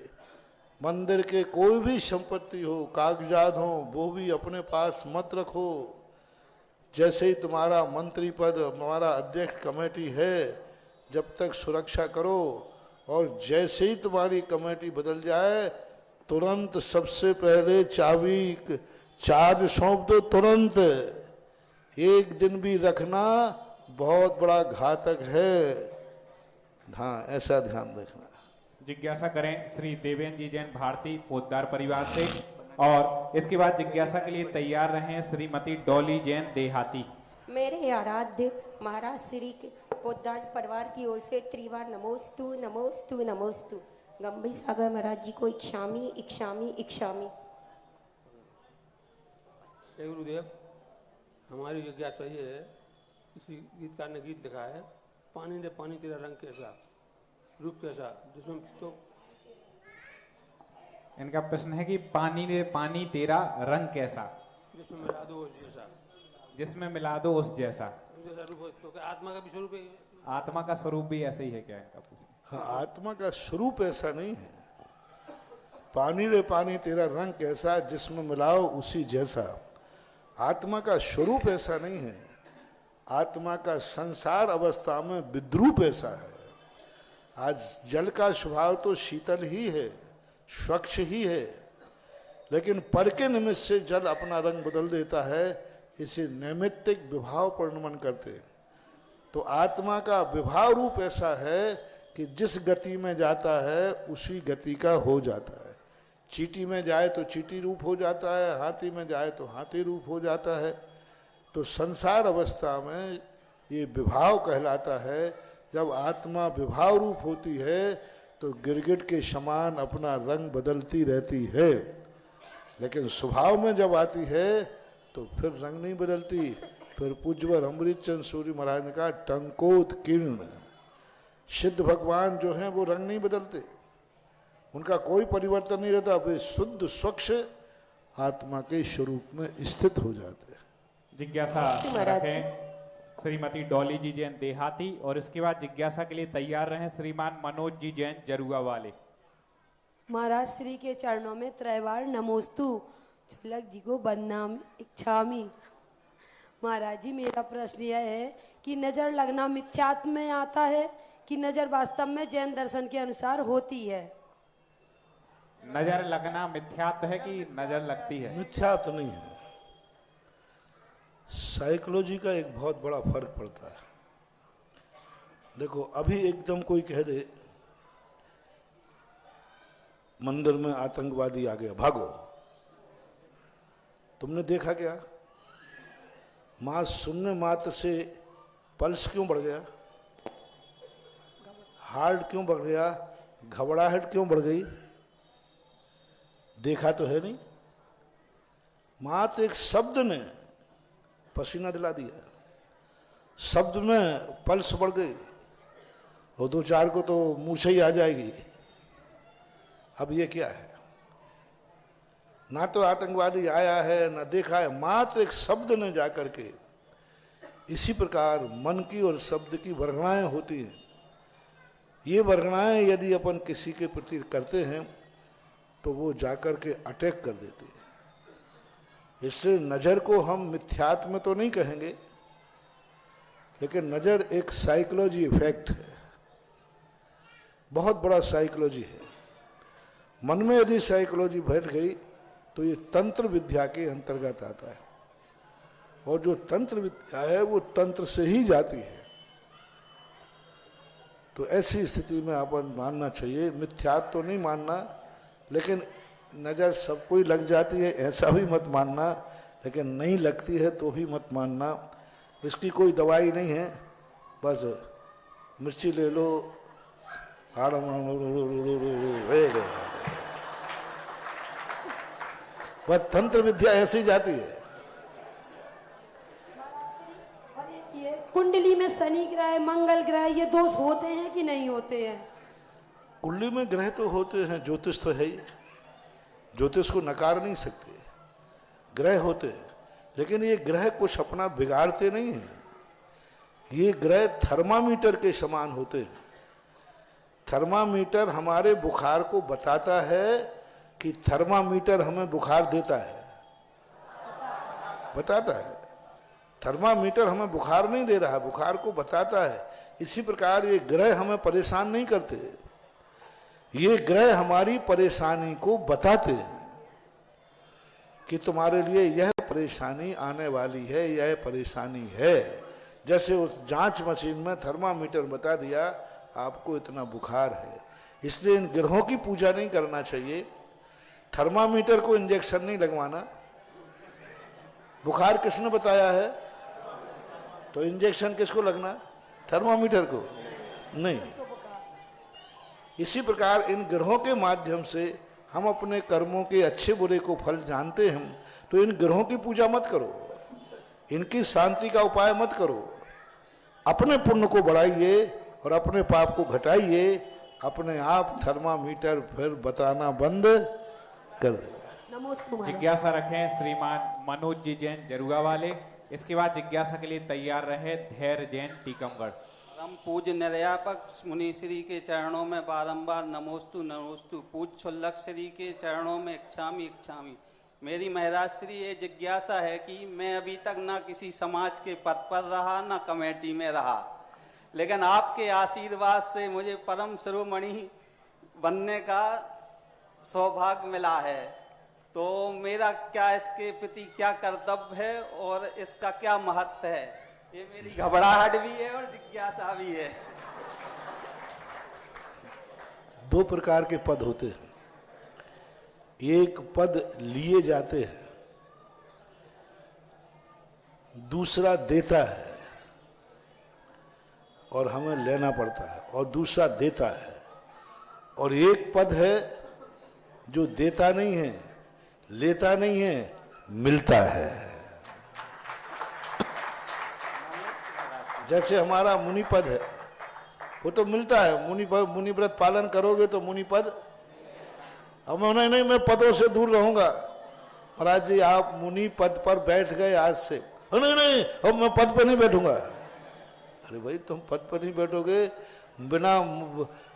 Speaker 2: मंदिर के कोई भी संपत्ति हो, कागजात हो, वो भी अपने पास मत रखो। जैसे ही तुम्हारा मंत्री पद, हमारा अध्यक्ष कमेटी है, जब तक सुरक्षा करो और जैसे ही तुम्हारी कमेटी बदल जाए तुरंत सबसे पहले चाबी चार्ज सौंप दो तुरंत। एक दिन भी रखना बहुत बड़ा घातक है। हाँ, ऐसा ध्यान रखना।
Speaker 4: जिज्ञासा करें श्री देवेंद्र जी जैन भारती पोद्दार परिवार से, और इसके बाद जिज्ञासा के लिए तैयार रहें श्रीमती डॉली जैन देहाती।
Speaker 6: मेरे आराध्य महाराज श्री के पोद्दार परिवार की ओर से त्रिवार नमोस्तु नमोस्तु नमोस्तु। गंभीर सागर महाराज जी को इक्षामी इक्षामी इक्षामी।
Speaker 7: हे गुरुदेव, हमारी जिज्ञासा ये है, किसी गीतकार ने गीत लिखा है, पानी ने पानी तेरा रंग कैसा रूप कैसा, जिसमें तो
Speaker 4: इनका प्रश्न है कि पानी ने पानी तेरा रंग कैसा,
Speaker 7: जिसमें मिला दो उस जैसा,
Speaker 4: जिसमें मिला दो उस जैसा।
Speaker 7: जैसा रूप हो, तो क्या आत्मा का भी स्वरूप है?
Speaker 4: आत्मा का स्वरूप भी ऐसे ही है क्या, इनका पूछना।
Speaker 2: हाँ, आत्मा का स्वरूप ऐसा नहीं है। पानी रे पानी तेरा रंग कैसा, जिसमें मिलाओ उसी जैसा। आत्मा का स्वरूप ऐसा नहीं है। आत्मा का संसार अवस्था में विद्रूप ऐसा है। आज जल का स्वभाव तो शीतल ही है, स्वच्छ ही है, लेकिन पर के निमित्त से जल अपना रंग बदल देता है। इसे नैमित्तिक विभाव पर नमन करते। तो आत्मा का विभाव रूप ऐसा है कि जिस गति में जाता है उसी गति का हो जाता है। चींटी में जाए तो चींटी रूप हो जाता है, हाथी में जाए तो हाथी रूप हो जाता है। तो संसार अवस्था में ये विभाव कहलाता है। जब आत्मा विभाव रूप होती है तो गिरगिट के समान अपना रंग बदलती रहती है, लेकिन स्वभाव में जब आती है तो फिर रंग नहीं बदलती। फिर पूज्यवर अमृत चंद सूर्य महाराज ने कहा, टंकोत्कीर्ण सिद्ध भगवान जो हैं वो रंग नहीं बदलते, उनका कोई परिवर्तन नहीं रहता। वे शुद्ध स्वच्छ आत्मा के स्वरूप में स्थित हो जाते हैं।
Speaker 4: जिज्ञासा रखें श्रीमती डॉली जी जैन देहाती, और इसके बाद जिज्ञासा के लिए तैयार रहें श्रीमान मनोज जी जैन जरुआ वाले।
Speaker 6: महाराज श्री के चरणों में त्रैवार नमोस्तु। झुलक जी को बदनाम इच्छामी। महाराज जी, मेरा प्रश्न यह है कि नजर लगना मिथ्यात्व में आता है कि नजर वास्तव में जैन दर्शन के अनुसार होती है?
Speaker 4: नजर लगना मिथ्यात्व है कि नजर लगती है?
Speaker 2: मिथ्या तो नहीं है। साइकोलॉजी का एक बहुत बड़ा फर्क पड़ता है। देखो, अभी एकदम कोई कह दे मंदिर में आतंकवादी आ गया, भागो। तुमने देखा क्या? मां सुनने मात्र से पल्स क्यों बढ़ गया, हार्ट क्यों बढ़ गया, घबराहट क्यों बढ़ गई? देखा तो है नहीं। मात्र एक शब्द ने पसीना दिला दिया, शब्द में पल्स बढ़ गई, और दो चार को तो मुंह से ही आ जाएगी। अब ये क्या है? ना तो आतंकवादी आया है ना देखा है, मात्र एक शब्द ने जाकर के। इसी प्रकार मन की और शब्द की वर्गणाएं होती हैं। ये वर्गणाएं यदि अपन किसी के प्रति करते हैं तो वो जाकर के अटैक कर देते हैं। इससे नजर को हम मिथ्यात्व में तो नहीं कहेंगे, लेकिन नजर एक साइकोलॉजी इफेक्ट है, बहुत बड़ा साइकोलॉजी है। मन में यदि साइकोलॉजी बैठ गई तो ये तंत्र विद्या के अंतर्गत आता है, और जो तंत्र विद्या है वो तंत्र से ही जाती है। तो ऐसी स्थिति में अपन मानना चाहिए, मिथ्यात्व तो नहीं मानना, लेकिन नजर सबको ही लग जाती है ऐसा भी मत मानना, लेकिन नहीं लगती है तो भी मत मानना। इसकी कोई दवाई नहीं है, बस मिर्ची ले लो, बस तंत्र विद्या ऐसी जाती है।
Speaker 6: ये कुंडली में शनि ग्रह, मंगल ग्रह, ये दोष होते हैं कि नहीं होते हैं?
Speaker 2: कुंडली में ग्रह तो होते हैं, ज्योतिष तो है ही, ज्योतिष को नकार नहीं सकते, ग्रह होते हैं, लेकिन ये ग्रह कुछ अपना बिगाड़ते नहीं हैं। ये ग्रह थर्मामीटर के समान होते हैं। थर्मामीटर हमारे बुखार को बताता है कि थर्मामीटर हमें बुखार देता है, बताता है। थर्मामीटर हमें बुखार नहीं दे रहा है, बुखार को बताता है। इसी प्रकार ये ग्रह हमें परेशान नहीं करते, ये ग्रह हमारी परेशानी को बताते हैं कि तुम्हारे लिए यह परेशानी आने वाली है, यह परेशानी है। जैसे उस जांच मशीन में थर्मामीटर बता दिया आपको इतना बुखार है। इसलिए इन ग्रहों की पूजा नहीं करना चाहिए। थर्मामीटर को इंजेक्शन नहीं लगवाना। बुखार किसने बताया है? तो इंजेक्शन किसको लगना? थर्मामीटर को नहीं। इसी प्रकार इन ग्रहों के माध्यम से हम अपने कर्मों के अच्छे बुरे को फल जानते हैं। तो इन ग्रहों की पूजा मत करो, इनकी शांति का उपाय मत करो। अपने पुण्य को बढ़ाइए और अपने पाप को घटाइए। अपने आप थर्मामीटर फिर बताना बंद कर देगा।
Speaker 6: नमोस्तु महाराज।
Speaker 4: जिज्ञासा रखें श्रीमान मनोज जी जैन जरुआ वाले। इसके बाद जिज्ञासा के लिए तैयार रहे धैर्य जैन टीकमगढ़।
Speaker 8: परम पूज्य निर्यापक मुनि श्री के चरणों में बारंबार नमोस्तु नमोस्तु। पूज्य क्षुल्लक श्री के चरणों में इच्छामी इच्छामी। मेरी महाराज श्री ये जिज्ञासा है कि मैं अभी तक ना किसी समाज के पद पर रहा ना कमेटी में रहा, लेकिन आपके आशीर्वाद से मुझे परम शिरोमणि बनने का सौभाग्य मिला है। तो मेरा क्या इसके प्रति क्या कर्तव्य है और इसका क्या महत्व है? ये मेरी घबराहट भी है और जिज्ञासा भी है।
Speaker 2: दो प्रकार के पद होते हैं। एक पद लिए जाते हैं, दूसरा देता है और हमें लेना पड़ता है, और दूसरा देता है। और एक पद है जो देता नहीं है, लेता नहीं है, मिलता है। जैसे हमारा मुनि पद है, वो तो मिलता है। मुनि व्रत पालन करोगे तो मुनि पद। अब नहीं, मैं पदों से दूर रहूंगा। महाराज जी आप मुनि पद पर बैठ गए आज से। नहीं, अब मैं पद पर नहीं बैठूंगा। अरे भाई तुम पद पर नहीं बैठोगे,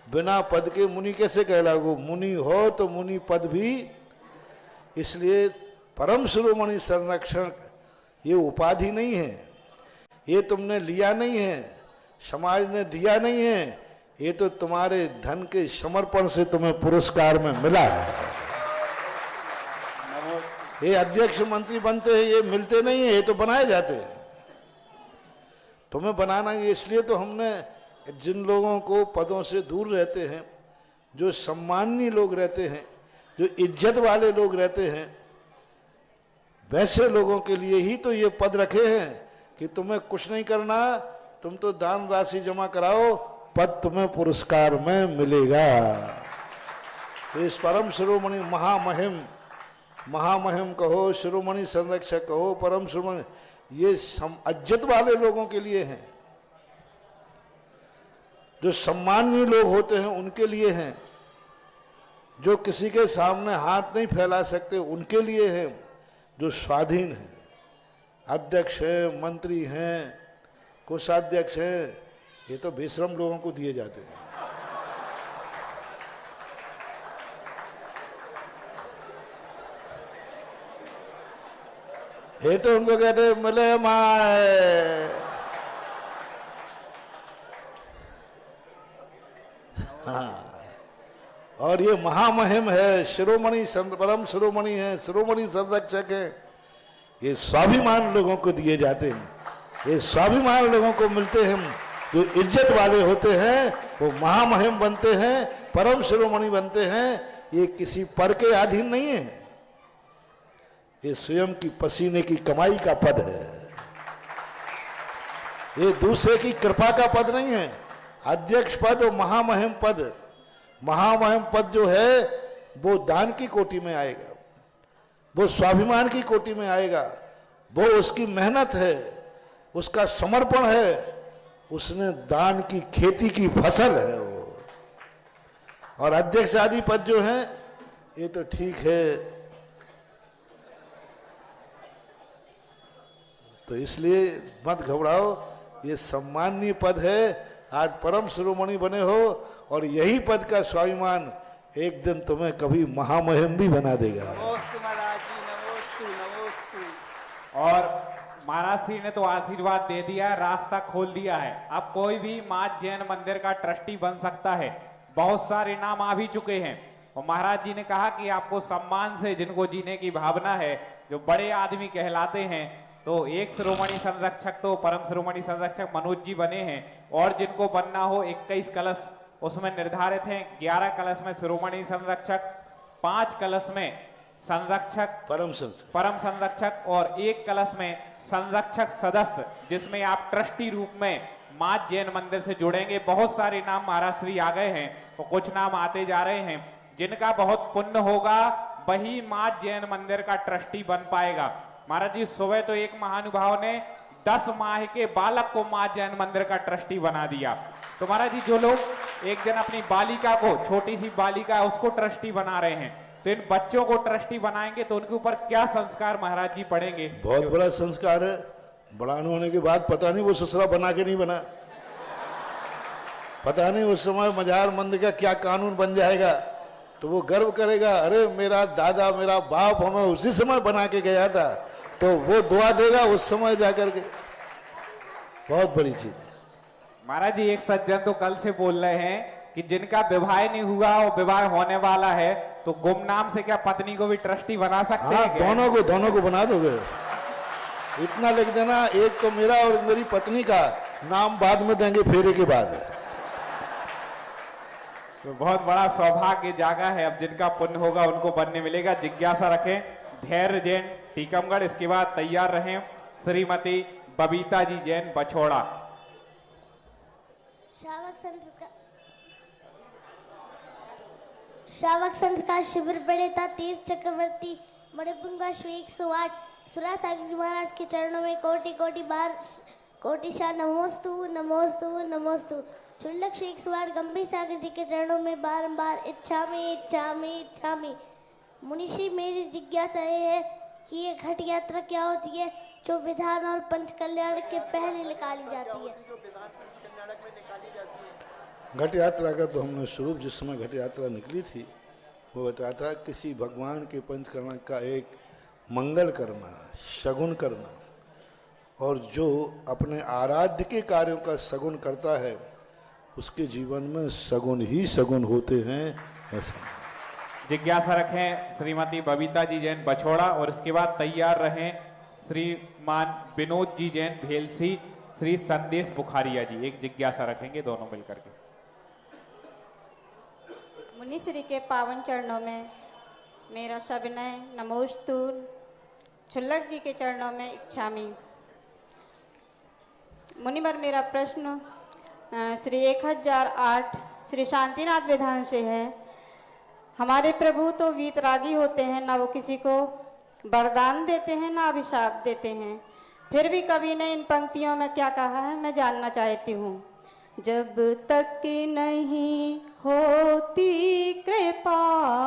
Speaker 2: बिना पद के मुनि कैसे कहलाओगे? मुनि हो तो मुनि पद भी। इसलिए परम शिरोमणि संरक्षक ये उपाधि नहीं है, ये तुमने लिया नहीं है, समाज ने दिया नहीं है, ये तो तुम्हारे धन के समर्पण से तुम्हें पुरस्कार में मिला है। ये अध्यक्ष मंत्री बनते हैं, ये मिलते नहीं है, ये तो बनाए जाते हैं। तुम्हें बनाना इसलिए तो हमने जिन लोगों को पदों से दूर रहते हैं, जो सम्माननीय लोग रहते हैं, जो इज्जत वाले लोग रहते हैं, वैसे लोगों के लिए ही तो ये पद रखे हैं कि तुम्हें कुछ नहीं करना, तुम तो दान राशि जमा कराओ, पद तुम्हें पुरस्कार में मिलेगा। तो इस परम शिरोमणि महामहिम कहो, शिरोमणि संरक्षक कहो, परम शिरोमणि, ये इज्जत वाले लोगों के लिए हैं। जो सम्माननीय लोग होते हैं उनके लिए हैं। जो किसी के सामने हाथ नहीं फैला सकते उनके लिए हैं। जो स्वाधीन हैं, अध्यक्ष हैं, मंत्री हैं, कोषाध्यक्ष हैं, ये तो बेशरम लोगों को दिए जाते हैं। ये तो उनको कहते मिले माए। हाँ, और ये महामहिम है, शिरोमणि परम शिरोमणि है, शिरोमणि संरक्षक है। ये स्वाभिमान लोगों को दिए जाते हैं। ये स्वाभिमान लोगों को मिलते हैं। जो इज्जत वाले होते हैं वो महामहिम बनते हैं, परम शिरोमणि बनते हैं। ये किसी पर के अधीन नहीं है, ये स्वयं की पसीने की कमाई का पद है। ये दूसरे की कृपा का पद नहीं है। अध्यक्ष पद और महामहिम पद, महामहिम पद जो है वो दान की कोटि में आएगा, वो स्वाभिमान की कोटि में आएगा। वो उसकी मेहनत है, उसका समर्पण है, उसने दान की खेती की फसल है वो। और अध्यक्ष आदि पद जो हैं ये तो ठीक है। तो इसलिए मत घबराओ, ये सम्माननीय पद है। आज परम शिरोमणि बने हो और यही पद का स्वाभिमान एक दिन तुम्हें कभी महामहिम भी बना देगा।
Speaker 8: नमोस्तु महाराज जी, नमोस्तु नमोस्तु।
Speaker 4: और महाराज श्री ने तो आशीर्वाद दे दिया है, रास्ता खोल दिया है। अब कोई भी माँ जैन मंदिर का ट्रस्टी बन सकता है। बहुत सारे नाम आ भी चुके हैं और महाराज जी ने कहा कि आपको सम्मान से जिनको जीने की भावना है, जो बड़े आदमी कहलाते हैं, तो एक शिरोमणि संरक्षक तो परम शिरोमणि संरक्षक मनोज जी बने हैं और जिनको बनना हो 21 कलश उसमें निर्धारित हैं। 11 कलश में शिरोमणि संरक्षक, 5 कलश में संरक्षक परम संरक्षक और 1 कलश में संरक्षक सदस्य, जिसमें आप ट्रस्टी रूप में मां जैन मंदिर से जुड़ेंगे। बहुत सारे नाम महाराज श्री आ गए हैं और कुछ नाम आते जा रहे हैं। जिनका बहुत पुण्य होगा वही मां जैन मंदिर का ट्रस्टी बन पाएगा। महाराज जी सुबह तो एक महानुभाव ने 10 माह के बालक को मां जैन मंदिर का ट्रस्टी बना दिया। तो महाराज जी जो लोग एक जन अपनी बालिका को, छोटी सी बालिका है उसको ट्रस्टी बना रहे हैं, तो इन बच्चों को ट्रस्टी बनाएंगे तो उनके ऊपर क्या संस्कार महाराज जी पड़ेंगे?
Speaker 2: बहुत बड़ा संस्कार है। बड़ा होने के बाद पता नहीं वो ससुरा बना के नहीं बना, पता नहीं उस समय मजार मंदिर का क्या कानून बन जाएगा, तो वो गर्व करेगा, अरे मेरा दादा मेरा बाप हमें उसी समय बना के गया था, तो वो दुआ देगा उस समय जाकर के। बहुत बड़ी चीज है।
Speaker 4: महाराज जी एक सज्जन तो कल से बोल रहे हैं कि जिनका विवाह नहीं हुआ और विवाह होने वाला है, तो गुमनाम से क्या पत्नी को भी ट्रस्टी बना सकते हैं?
Speaker 2: दोनों को बना दोगे। इतना लिख देना, एक तो मेरा और मेरी पत्नी का नाम बाद में देंगे फेरे के बाद।
Speaker 4: तो बहुत बड़ा सौभाग्य जागा है। अब जिनका पुण्य होगा उनको बनने मिलेगा। जिज्ञासा रखें धैर्य जैन टीकमगढ़। इसके बाद तैयार रहें श्रीमती बबीता जी जैन बछोड़ा।
Speaker 9: श्रावक संस्कार शिविर प्रणेता तीर्थ चक्रवर्ती मणिपुंगा श्री 108 सुरा सागर जी महाराज के चरणों में कोटि कोटि बार कोटिशा नमोस्तु नमोस्तु नमोस्तु। चुल्लक श्री 108 गंभीर सागर जी के चरणों में बारंबार इच्छामी इच्छामी इच्छामी। मुनिषी मेरी जिज्ञासा है कि ये घट यात्रा क्या होती है जो विधान और पंच कल्याण के पहले निकाली जाती है?
Speaker 2: घट यात्रा का तो हमने स्वरूप जिस समय घट यात्रा निकली थी वो बताया था, किसी भगवान के पंचकरण का एक मंगल करना, शगुन करना, और जो अपने आराध्य के कार्यों का सगुन करता है उसके जीवन में सगुन ही सगुन होते हैं, ऐसा।
Speaker 4: जिज्ञासा रखें श्रीमती बबीता जी जैन बछोड़ा और इसके बाद तैयार रहें श्रीमान विनोद जी जैन भेलसी, श्री संदेश बुखारिया जी। एक जिज्ञासा रखेंगे दोनों मिलकर के।
Speaker 10: मुनिश्री के पावन चरणों में मेरा सविनय नमोस्तु। छुल्लक जी के चरणों में इच्छामी। मुनिवर मेरा प्रश्न श्री 1008 श्री शांतिनाथ विधान से है। हमारे प्रभु तो वीतरागी होते हैं, ना वो किसी को वरदान देते हैं ना अभिशाप देते हैं, फिर भी कवि ने इन पंक्तियों में क्या कहा है मैं जानना चाहती हूँ। जब तक नहीं होती कृपा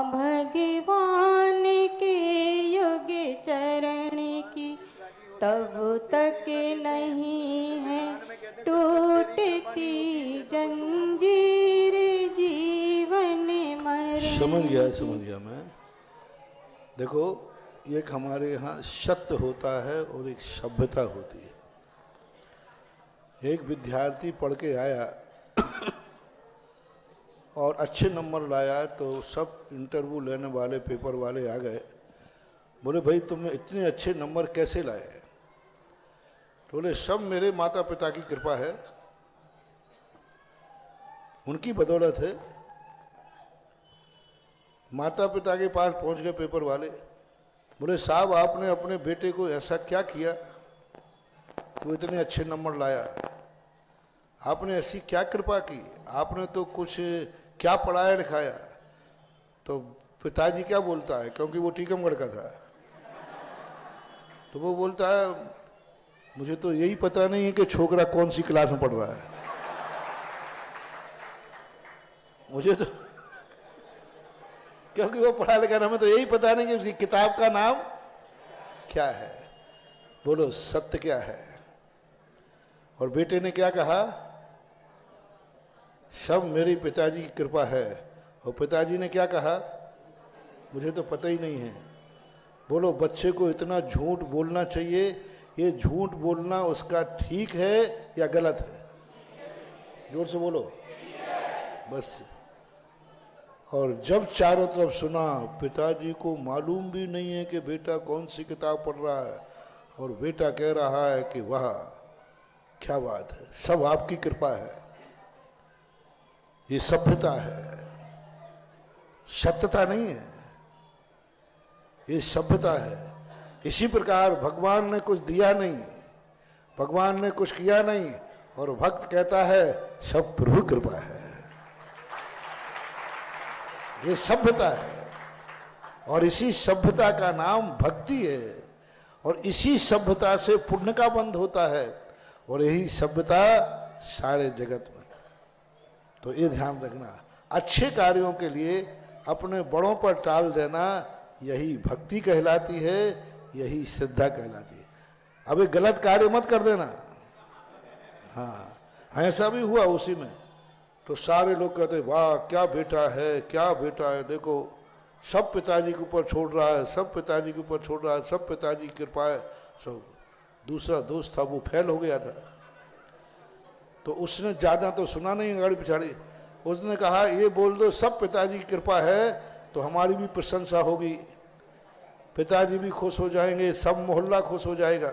Speaker 10: भगवान के योग्य चरण की, तब तक नहीं है टूटती जंजीर जीवन मरण।
Speaker 2: समझ गया मैं। देखो एक हमारे यहाँ सत्य होता है और एक सभ्यता होती है। एक विद्यार्थी पढ़ के आया और अच्छे नंबर लाया तो सब इंटरव्यू लेने वाले पेपर वाले आ गए, बोले भाई तुमने इतने अच्छे नंबर कैसे लाए? तो बोले सब मेरे माता पिता की कृपा है, उनकी बदौलत है। माता पिता के पास पहुंच गए पेपर वाले, बोले साहब आपने अपने बेटे को ऐसा क्या किया वो इतने अच्छे नंबर लाया? आपने ऐसी क्या कृपा की? आपने तो कुछ क्या पढ़ाया लिखाया? तो पिताजी क्या बोलता है, क्योंकि वो टीकमगढ़ का था, तो वो बोलता है मुझे तो यही पता नहीं है कि छोकरा कौन सी क्लास में पढ़ रहा है, मुझे तो क्योंकि वो पढ़ा लिखा हमें तो यही पता नहीं कि उसकी किताब का नाम क्या है। बोलो सत्य क्या है? और बेटे ने क्या कहा? सब मेरी पिताजी की कृपा है। और पिताजी ने क्या कहा? मुझे तो पता ही नहीं है। बोलो बच्चे को इतना झूठ बोलना चाहिए, ये झूठ बोलना उसका ठीक है या गलत है? जोर से बोलो। बस और जब चारों तरफ सुना, पिताजी को मालूम भी नहीं है कि बेटा कौन सी किताब पढ़ रहा है, और बेटा कह रहा है कि वाह क्या बात है, सब आपकी कृपा है, ये सभ्यता है, सत्यता नहीं है, ये सभ्यता है। इसी प्रकार भगवान ने कुछ दिया नहीं, भगवान ने कुछ किया नहीं, और भक्त कहता है सब प्रभु कृपा है। ये सभ्यता है, और इसी सभ्यता का नाम भक्ति है, और इसी सभ्यता से पुण्य का बंध होता है, और यही सभ्यता सारे जगत में। तो ये ध्यान रखना, अच्छे कार्यों के लिए अपने बड़ों पर टाल देना, यही भक्ति कहलाती है, यही श्रद्धा कहलाती है। अब ये गलत कार्य मत कर देना। हाँ, ऐसा भी हुआ उसी में, तो सारे लोग कहते वाह क्या बेटा है, क्या बेटा है, देखो सब पिताजी के ऊपर छोड़ रहा है, सब पिताजी के ऊपर छोड़ रहा है, सब पिताजी की कृपा है। सब दूसरा दोस्त था वो फेल हो गया था, तो उसने ज्यादा तो सुना नहीं गाड़ी पिछाड़ी, उसने कहा ये बोल दो सब पिताजी की कृपा है तो हमारी भी प्रशंसा होगी, पिताजी भी खुश हो जाएंगे, सब मोहल्ला खुश हो जाएगा।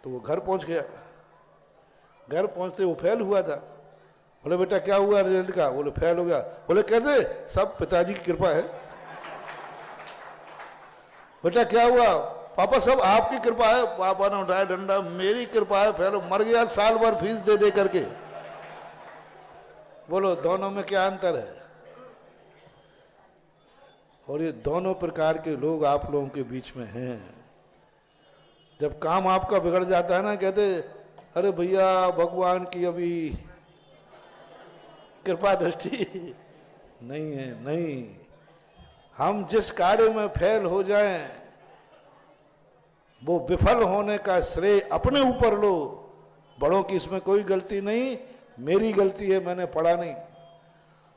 Speaker 2: तो वो घर पहुंच गया, घर पहुंचते वो फेल हुआ था। बोले बेटा क्या हुआ रिजल्ट का? बोले फेल हो गया। बोले कैसे? सब पिताजी की कृपा है। बेटा क्या हुआ? पापा सब आपकी कृपा है। पापा ने उठाया डंडा, मेरी कृपा है, फेल मर गया साल भर फीस दे दे करके। बोलो दोनों में क्या अंतर है? और ये दोनों प्रकार के लोग आप लोगों के बीच में हैं। जब काम आपका बिगड़ जाता है ना, कहते अरे भैया भगवान की अभी कृपा दृष्टि नहीं है। नहीं, हम जिस कार्य में फेल हो जाएं वो विफल होने का श्रेय अपने ऊपर लो। बड़ों की इसमें कोई गलती नहीं, मेरी गलती है, मैंने पढ़ा नहीं।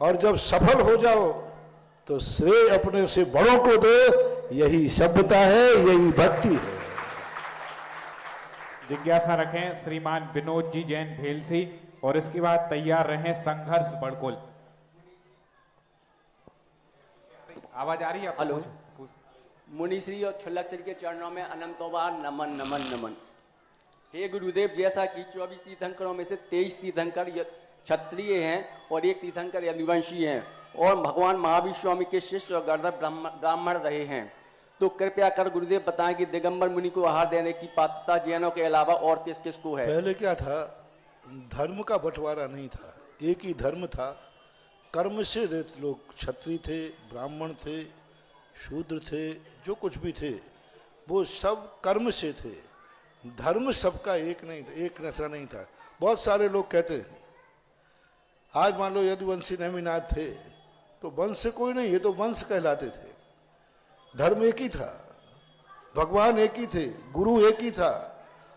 Speaker 2: और जब सफल हो जाओ तो श्रेय अपने से बड़ों को दो। यही सभ्यता है, यही भक्ति है।
Speaker 4: जिज्ञासा रखें श्रीमान विनोद जी जैन भेलसी, और इसके बाद तैयार रहें संघर्ष बड़कुल। आवाज आ रही है?
Speaker 11: हेलो। मुनिश्री और छुल्लक श्री के चरणों में अनंतोबार नमन नमन नमन। हे गुरुदेव, जैसा कि 24 तीर्थंकरों में से 23 तीर्थंकर क्षत्रिय हैं और एक तीर्थंकर यदुवंशी हैं, और भगवान महावीर स्वामी के शिष्य और गर्दभ ब्राह्मण रहे हैं, तो कृपया कर गुरुदेव बताएं कि दिगंबर मुनि को आहार देने की पात्रता जैनों के अलावा और किस किस को है?
Speaker 2: पहले क्या था, धर्म का बंटवारा नहीं था, एक ही धर्म था। कर्म से लोग क्षत्रिय थे, ब्राह्मण थे, शूद्र थे, जो कुछ भी थे वो सब कर्म से थे। धर्म सबका एक नहीं था, एक ऐसा नहीं था। बहुत सारे लोग कहते हैं, आज मान लो यदुवंशी नेमिनाथ थे तो वंश से कोई नहीं, ये तो वंश कहलाते थे। धर्म एक ही था, भगवान एक ही थे, गुरु एक ही था,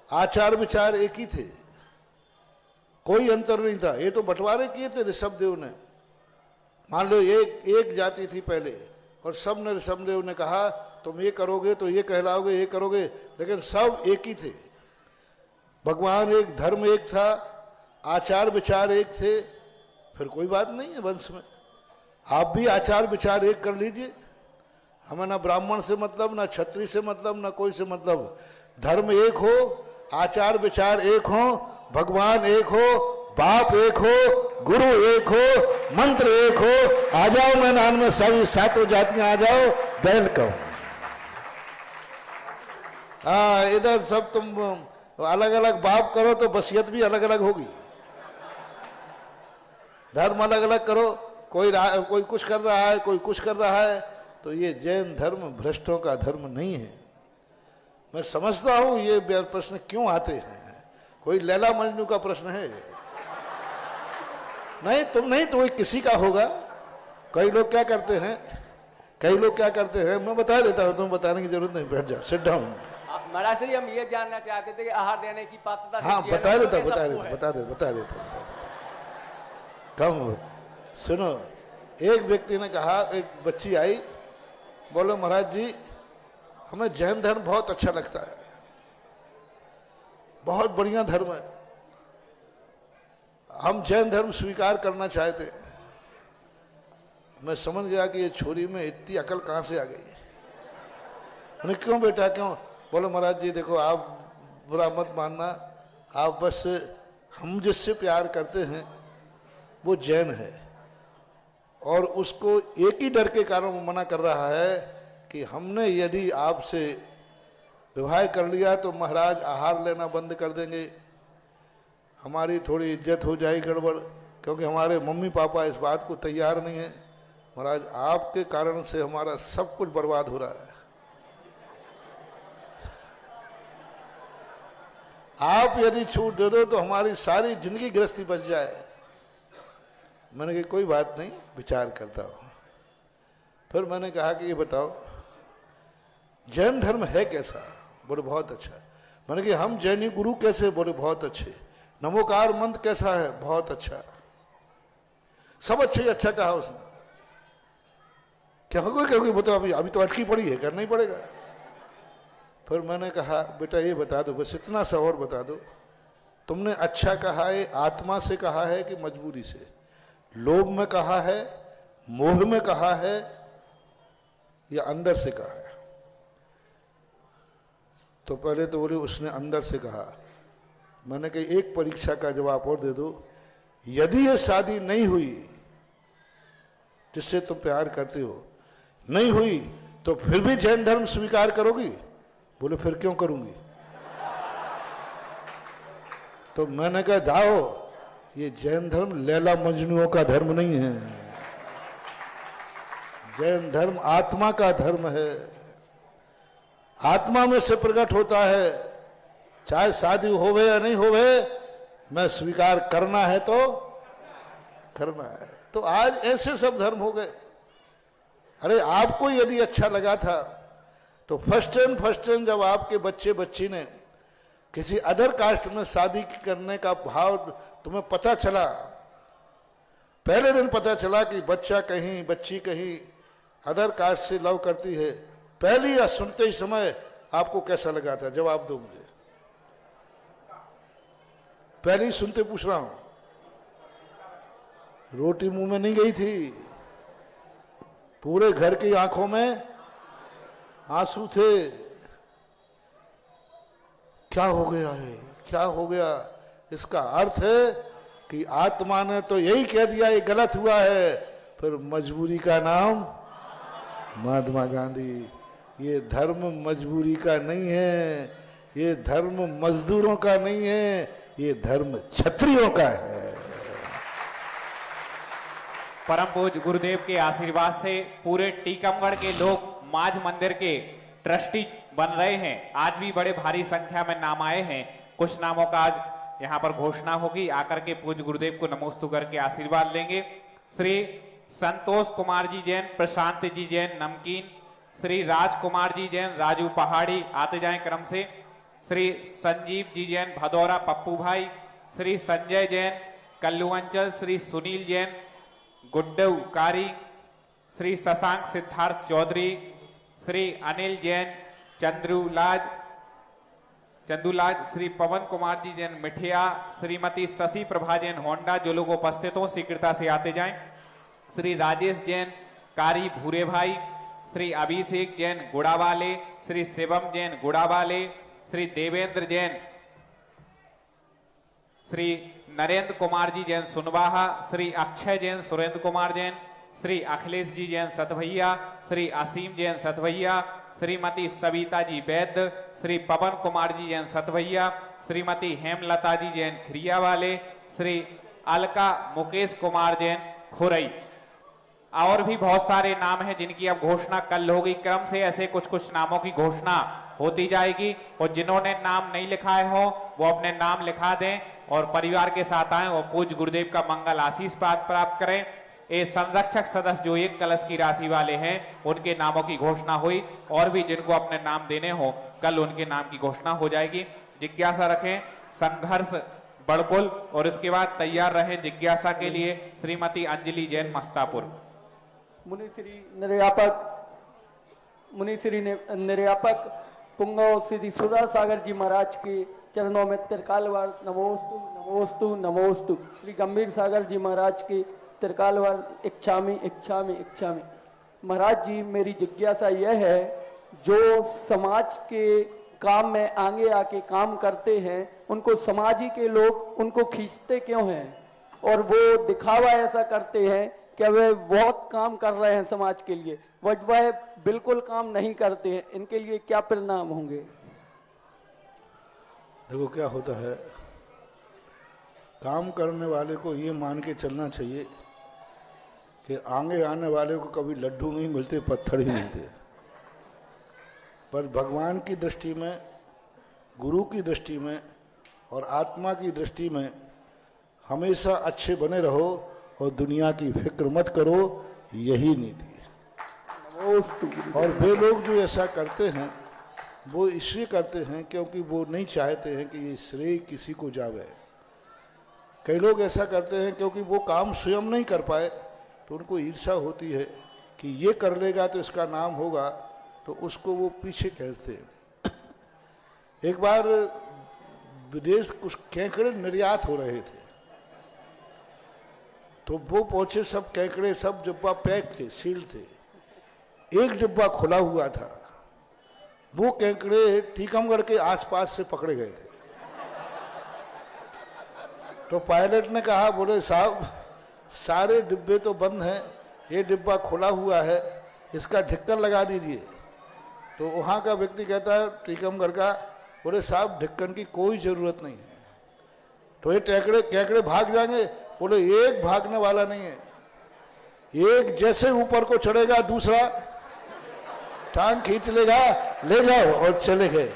Speaker 2: आचार विचार एक ही थे, कोई अंतर नहीं था। ये तो बंटवारे किए थे ऋषभ देव ने। मान लो एक जाति थी पहले, और सब ने ऋषभ देव ने कहा तुम ये करोगे तो ये कहलाओगे, ये करोगे, लेकिन सब एक ही थे। भगवान एक, धर्म एक था, आचार विचार एक थे, फिर कोई बात नहीं है वंश में। आप भी आचार विचार एक कर लीजिए, हमें ना ब्राह्मण से मतलब, ना क्षत्रिय से मतलब, ना कोई से मतलब। धर्म एक हो, आचार विचार एक हो, भगवान एक हो, बाप एक हो, गुरु एक हो, मंत्र एक हो। आ जाओ मैदान में, सभी सातों जातियां आ जाओ, वेलकम। हाँ, इधर सब तुम अलग अलग बाप करो तो बसियत भी अलग अलग होगी। धर्म अलग अलग करो, कोई कुछ कर रहा है, कोई कुछ कर रहा है, तो ये जैन धर्म भ्रष्टों का धर्म नहीं है। मैं समझता हूं ये प्रश्न क्यों आते हैं, कोई लैला मजनू का प्रश्न है? नहीं, तुम नहीं तो किसी का होगा। कई लोग क्या करते हैं, मैं बता देता हूं, तुम बताने की जरूरत नहीं, बैठ जाओ, सिट डाउन।
Speaker 11: महाराज श्री, हम ये जानना चाहते थे कि आहार देने की पात्रता।
Speaker 2: हाँ, बता देता। कम सुनो, एक व्यक्ति ने कहा, एक बच्ची आई, बोलो महाराज जी हमें जैन धर्म बहुत अच्छा लगता है, बहुत बढ़िया धर्म है, हम जैन धर्म स्वीकार करना चाहते। मैं समझ गया कि ये छोरी में इतनी अकल कहाँ से आ गई है। मैंने क्यों बेटा क्यों? बोलो महाराज जी देखो आप बुरा मत मानना, आप बस हम जिससे प्यार करते हैं वो जैन है और उसको एक ही डर के कारण वो मना कर रहा है कि हमने यदि आपसे विवाह कर लिया तो महाराज आहार लेना बंद कर देंगे, हमारी थोड़ी इज्जत हो जाएगी गड़बड़, क्योंकि हमारे मम्मी पापा इस बात को तैयार नहीं है। महाराज आपके कारण से हमारा सब कुछ बर्बाद हो रहा है, आप यदि छूट दे दो तो हमारी सारी जिंदगी गृहस्थी बच जाए। मैंने कहा कोई बात नहीं, विचार करता हूं। फिर मैंने कहा कि ये बताओ जैन धर्म है कैसा? बोले बहुत अच्छा। मैंने कहा हम जैनी गुरु कैसे? बोले बहुत अच्छे। नमोकार मंत्र कैसा है? बहुत अच्छा। सब अच्छे ही अच्छा कहा उसने। क्या होगा क्योंकि बताओ अभी तो अटकी पड़ी है, करना ही पड़ेगा। फिर मैंने कहा बेटा ये बता दो, बस इतना सा और बता दो, तुमने अच्छा कहा है आत्मा से कहा है कि मजबूरी से? लोभ में कहा है, मोह में कहा है या अंदर से कहा है? तो पहले तो बोले उसने अंदर से कहा। मैंने कहा एक परीक्षा का जवाब और दे दो, यदि ये शादी नहीं हुई जिससे तुम प्यार करते हो, नहीं हुई तो फिर भी जैन धर्म स्वीकार करोगी? बोले फिर क्यों करूंगी? तो मैंने कहा जाओ, ये जैन धर्म लैला मजनुओं का धर्म नहीं है, जैन धर्म आत्मा का धर्म है, आत्मा में से प्रकट होता है। चाहे शादी होवे या नहीं होवे, मैं स्वीकार करना है तो करना है। तो आज ऐसे सब धर्म हो गए। अरे आपको यदि अच्छा लगा था तो फर्स्ट टाइम जब आपके बच्चे बच्ची ने किसी अदर कास्ट में शादी करने का भाव तुम्हें पता चला, पहले दिन पता चला कि बच्चा कहीं बच्ची कहीं अदर कास्ट से लव करती है, पहली या सुनते ही समय आपको कैसा लगा था? जवाब दो मुझे। पहले ही सुनते पूछ रहा हूं, रोटी मुंह में नहीं गई थी, पूरे घर की आंखों में आंसू थे। क्या हो गया है? क्या हो गया? इसका अर्थ है कि आत्मा ने तो यही कह दिया ये गलत हुआ है, फिर मजबूरी का नाम महात्मा गांधी। ये धर्म मजबूरी का नहीं है, ये धर्म मजदूरों का नहीं है, ये धर्म क्षत्रियों का है।
Speaker 4: परम पूज्य गुरुदेव के आशीर्वाद से पूरे टीकमगढ़ के लोग माझ मंदिर के ट्रस्टी बन रहे हैं। आज भी बड़े भारी संख्या में नाम आए हैं। कुछ नामों का आज यहाँ पर घोषणा होगी, आकर के पूज्य गुरुदेव को नमोस्तु करके आशीर्वाद लेंगे। श्री संतोष कुमार जी जैन, प्रशांत जी जैन नमकीन, श्री राजकुमार जी जैन राजू पहाड़ी, आते जाएं क्रम से। श्री संजीव जी जैन भदौरा पप्पू भाई, श्री संजय जैन कल्लू अंचल, श्री सुनील जैन गुड्डू कारी, श्री शशांक सिद्धार्थ चौधरी, श्री अनिल जैन चंदूलाज, श्री पवन कुमार जी जैन मिठिया, श्रीमती शशि प्रभा जैन होंडा। जो लोग उपस्थित हो शीघ्रता से आते जाएं। श्री राजेश जैन कारी भूरे भाई, श्री अभिषेक जैन गुड़ावाले, श्री शिवम जैन गुड़ावाले, श्री देवेंद्र जैन, श्री नरेंद्र कुमार जी जैन सुनवाहा, श्री अक्षय जैन सुरेंद्र कुमार जैन, श्री अखिलेश जी जैन सतभैया, श्री असीम जैन सतभैया, श्रीमती सविता जी वैद्य, श्री पवन कुमार जी जैन सतभैया, श्रीमती हेमलता जी जैन खिरिया वाले, श्री अलका मुकेश कुमार जैन खुरई। और भी बहुत सारे नाम हैं जिनकी अब घोषणा कल होगी। क्रम से ऐसे कुछ कुछ नामों की घोषणा होती जाएगी और जिन्होंने नाम नहीं लिखाए हो वो अपने नाम लिखा दें और परिवार के साथ आए और पूज्य गुरुदेव का मंगल आशीष प्राप्त करें। ये संरक्षक सदस्य जो एक कलश की राशि वाले हैं उनके नामों की घोषणा हुई और भी जिनको अपने नाम देने हो कल उनके नाम की घोषणा हो जाएगी। जिज्ञासा रखें, संघर्ष बड़कुल और इसके बाद तैयार रहें जिज्ञासा के लिए। श्रीमती अंजलि जैन मस्तापुर।
Speaker 11: मुनिश्री निर्यापक पुंगव श्री सुधा सागर जी महाराज के चरणों में त्रिकाल बार नमोस्तु नमोस्तु नमोस्तु। श्री गंभीर सागर जी महाराज के त्रिकालवार इच्छामि इच्छामि इच्छामि। महाराज जी, मेरी जिज्ञासा यह है, जो समाज के काम में आगे आके काम करते हैं, उनको समाज ही के लोग उनको खींचते क्यों हैं, और वो दिखावा ऐसा करते हैं कि वे बहुत काम कर रहे हैं समाज के लिए, वह बिल्कुल काम नहीं करते हैं। इनके लिए क्या परिणाम होंगे?
Speaker 2: देखो क्या होता है, काम करने वाले को ये मान के चलना चाहिए कि आगे आने वाले को कभी लड्डू नहीं मिलते, पत्थर ही मिलते। पर भगवान की दृष्टि में, गुरु की दृष्टि में और आत्मा की दृष्टि में हमेशा अच्छे बने रहो और दुनिया की फिक्र मत करो, यही नीति है। और वे लोग जो ऐसा करते हैं वो इसलिए करते हैं क्योंकि वो नहीं चाहते हैं कि ये श्रेय किसी को जावे। कई लोग ऐसा करते हैं क्योंकि वो काम स्वयं नहीं कर पाए तो उनको ईर्ष्या होती है कि ये कर लेगा तो इसका नाम होगा, तो उसको वो पीछे कहते हैं। एक बार विदेश कुछ केकड़े निर्यात हो रहे थे, तो वो पहुंचे, सब केकड़े, सब डिब्बा पैक थे, सील थे। एक डिब्बा खुला हुआ था, वो केकड़े टीकमगढ़ के आसपास से पकड़े गए थे। तो पायलट ने कहा, बोले साहब सारे डिब्बे तो बंद हैं, ये डिब्बा खुला हुआ है, इसका ढक्कन लगा दीजिए। तो वहाँ का व्यक्ति कहता है, टीकमगढ़ का, बोले साहब ढक्कन की कोई ज़रूरत नहीं है। तो ये केकड़े भाग जाएंगे? बोले एक भागने वाला नहीं है, एक जैसे ऊपर को चढ़ेगा दूसरा टांग खींच लेगा, ले जाओ, और चले गए।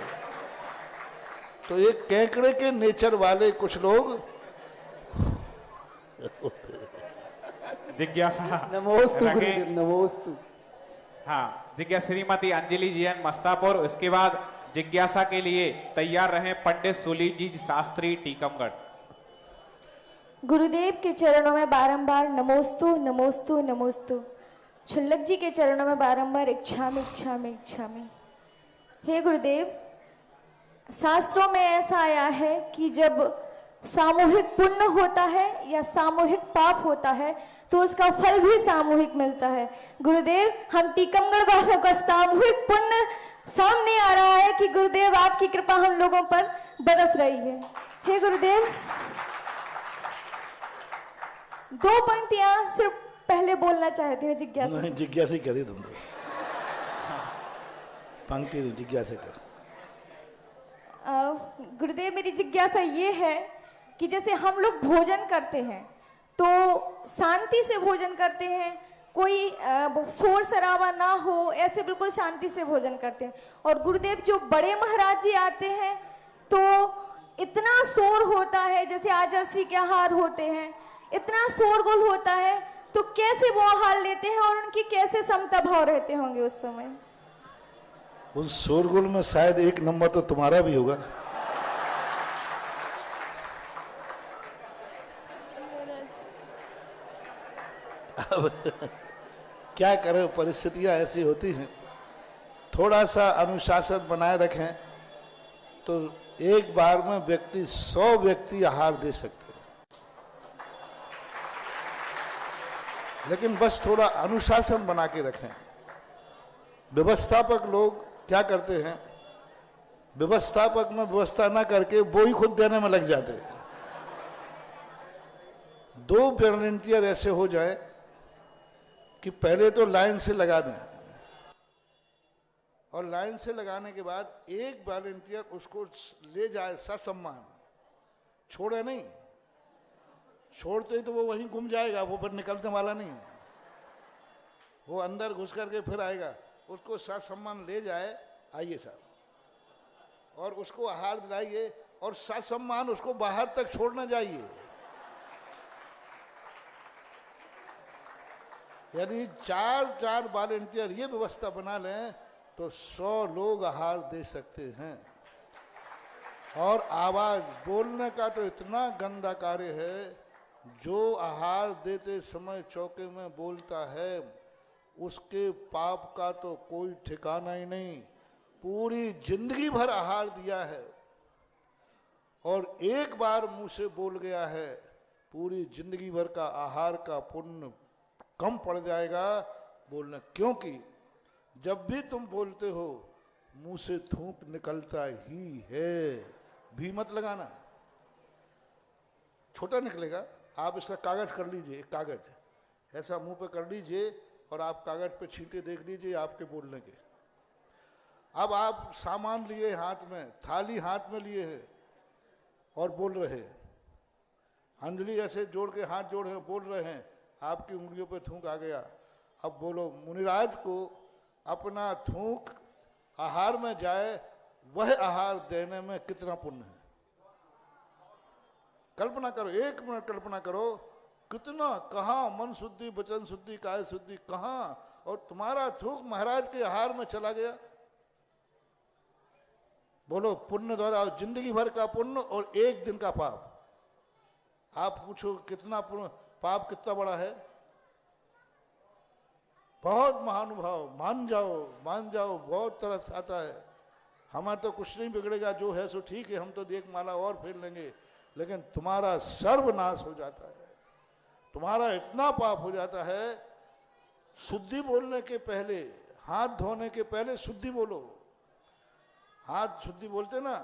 Speaker 2: तो ये केकड़े के नेचर वाले कुछ लोग
Speaker 4: जिज्ञासा
Speaker 11: नमोस्तु
Speaker 4: रखें।
Speaker 11: गुरुदेव, नमोस्तु।
Speaker 4: हाँ, जिज्ञासा श्रीमती अंजलि जी एन मस्तापुर। उसके बाद जिज्ञासा के लिए तैयार रहे पंडित सुलील जी शास्त्री टीकमगढ़।
Speaker 12: गुरुदेव के चरणों में बारंबार नमोस्तु नमोस्तु नमोस्तु। छुल्लक जी के चरणों में बारंबार इच्छामि इच्छामि इच्छामि। हे गुरुदेव, शास्त्रों में ऐसा आया है कि जब सामूहिक पुण्य होता है या सामूहिक पाप होता है तो उसका फल भी सामूहिक मिलता है। गुरुदेव, हम टीकमगढ़ वालों का सामूहिक पुण्य सामने आ रहा है कि गुरुदेव आपकी कृपा हम लोगों पर बरस रही है। हे गुरुदेव, दो पंक्तियां सिर्फ पहले बोलना चाहती हूँ। जिज्ञासा
Speaker 2: नहीं, जिज्ञासा ही करी तुम तो, पंक्ति नहीं, जिज्ञासा कर।
Speaker 12: गुरुदेव, मेरी जिज्ञासा ये है कि जैसे हम लोग भोजन करते हैं तो शांति से भोजन करते हैं, कोई शोर शराबा ना हो, ऐसे बिल्कुल शांति से भोजन करते हैं। और गुरुदेव, जो बड़े महाराज जी आते हैं तो इतना शोर होता है, जैसे आजर्सी के आहार होते हैं, इतना शोरगुल होता है, तो कैसे वो आहार लेते हैं और उनकी कैसे समता भाव रहते होंगे उस समय?
Speaker 2: उस शोरगुल में शायद एक नंबर तो तुम्हारा भी होगा। अब क्या करें, परिस्थितियां ऐसी होती हैं। थोड़ा सा अनुशासन बनाए रखें तो एक बार में व्यक्ति 100 व्यक्ति आहार दे सकते हैं, लेकिन बस थोड़ा अनुशासन बना के रखें। व्यवस्थापक लोग क्या करते हैं, व्यवस्थापक में व्यवस्था ना करके वो ही खुद देने में लग जाते हैं। 2 वॉलंटियर ऐसे हो जाए कि पहले तो लाइन से लगा दें, और लाइन से लगाने के बाद एक वॉलंटियर उसको ले जाए ससम्मान, छोड़े नहीं। छोड़ते ही तो वो वहीं घूम जाएगा, वो फिर निकलने वाला नहीं है, वो अंदर घुस करके फिर आएगा। उसको ससम्मान ले जाए, आइए साहब, और उसको आहार दिलाइए, और ससम्मान उसको बाहर तक छोड़ना जाइए। यदि 4 वॉलंटियर ये व्यवस्था बना लें तो 100 लोग आहार दे सकते हैं। और आवाज बोलने का तो इतना गंदा कार्य है, जो आहार देते समय चौके में बोलता है उसके पाप का तो कोई ठिकाना ही नहीं। पूरी जिंदगी भर आहार दिया है और एक बार मुंह से बोल गया है, पूरी जिंदगी भर का आहार का पुण्य कम पड़ जाएगा बोलना। क्योंकि जब भी तुम बोलते हो मुंह से थूक निकलता ही है, भी मत लगाना, छोटा निकलेगा। आप इसका कागज कर लीजिए, एक कागज ऐसा मुंह पे कर लीजिए और आप कागज पे छींटे देख लीजिए आपके बोलने के। अब आप सामान लिए हाथ में, थाली हाथ में लिए हैं और बोल रहे हैं, अंजलि ऐसे जोड़ के हाथ जोड़े बोल रहे हैं, आपकी उंगलियों पे थूक आ गया। अब बोलो मुनिराज को अपना थूक आहार में जाए, वह आहार देने में कितना पुण्य है। कल्पना करो, 1 मिनट कल्पना करो, कितना, कहाँ मन शुद्धि, वचन शुद्धि, काय शुद्धि, कहाँ, और तुम्हारा थूक महाराज के आहार में चला गया। बोलो पुण्य द्वारा जिंदगी भर का पुण्य और 1 दिन का पाप। आप पूछो कितना पुण्य, पाप कितना बड़ा है। बहुत महानुभाव, मान जाओ, बहुत तरस आता है। हमारा तो कुछ नहीं बिगड़ेगा, जो है सो ठीक है, हम तो एक माला और फेर लेंगे, लेकिन तुम्हारा सर्वनाश हो जाता है, तुम्हारा इतना पाप हो जाता है। शुद्धि बोलने के पहले, हाथ धोने के पहले शुद्धि बोलो। हाथ शुद्धि बोलते ना,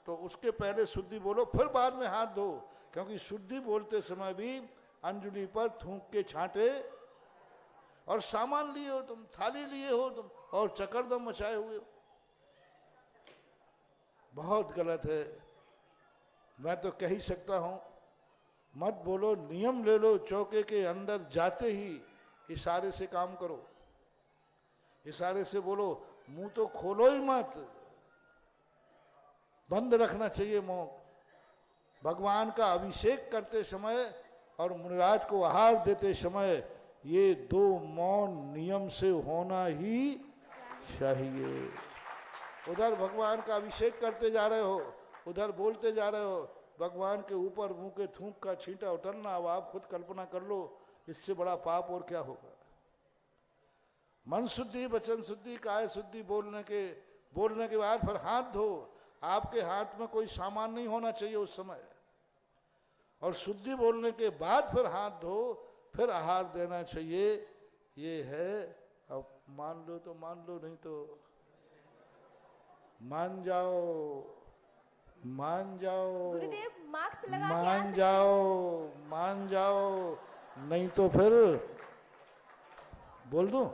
Speaker 2: तो उसके पहले शुद्धि बोलो, फिर बाद में हाथ धो। क्योंकि शुद्धि बोलते समय भी अंजलि पर थूक के छांटे, और सामान लिए हो तुम, थाली लिए हो तुम, और चकरदम मचाए हुए हो, बहुत गलत है। मैं तो कह ही सकता हूं, मत बोलो, नियम ले लो, चौके के अंदर जाते ही इशारे से काम करो, इशारे से बोलो, मुंह तो खोलो ही मत, बंद रखना चाहिए मुंह। भगवान का अभिषेक करते समय और मुनिराज को आहार देते समय ये 2 मौन नियम से होना ही चाहिए। उधर भगवान का अभिषेक करते जा रहे हो, उधर बोलते जा रहे हो, भगवान के ऊपर मुंह के थूक का छींटा उतरना। अब आप खुद कल्पना कर लो, इससे बड़ा पाप और क्या होगा। मन शुद्धि, वचन शुद्धि, काय शुद्धि बोलने के बाद फिर हाथ धो। आपके हाथ में कोई सामान नहीं होना चाहिए उस समय, और शुद्धि बोलने के बाद फिर हाथ धो, फिर आहार देना चाहिए। ये है, अब मान लो तो मान लो, नहीं तो मान जाओ, मान जाओ,
Speaker 12: गुरुदेव मास्क लगा के
Speaker 2: मान जाओ, मान जाओ, नहीं तो फिर बोल दूं,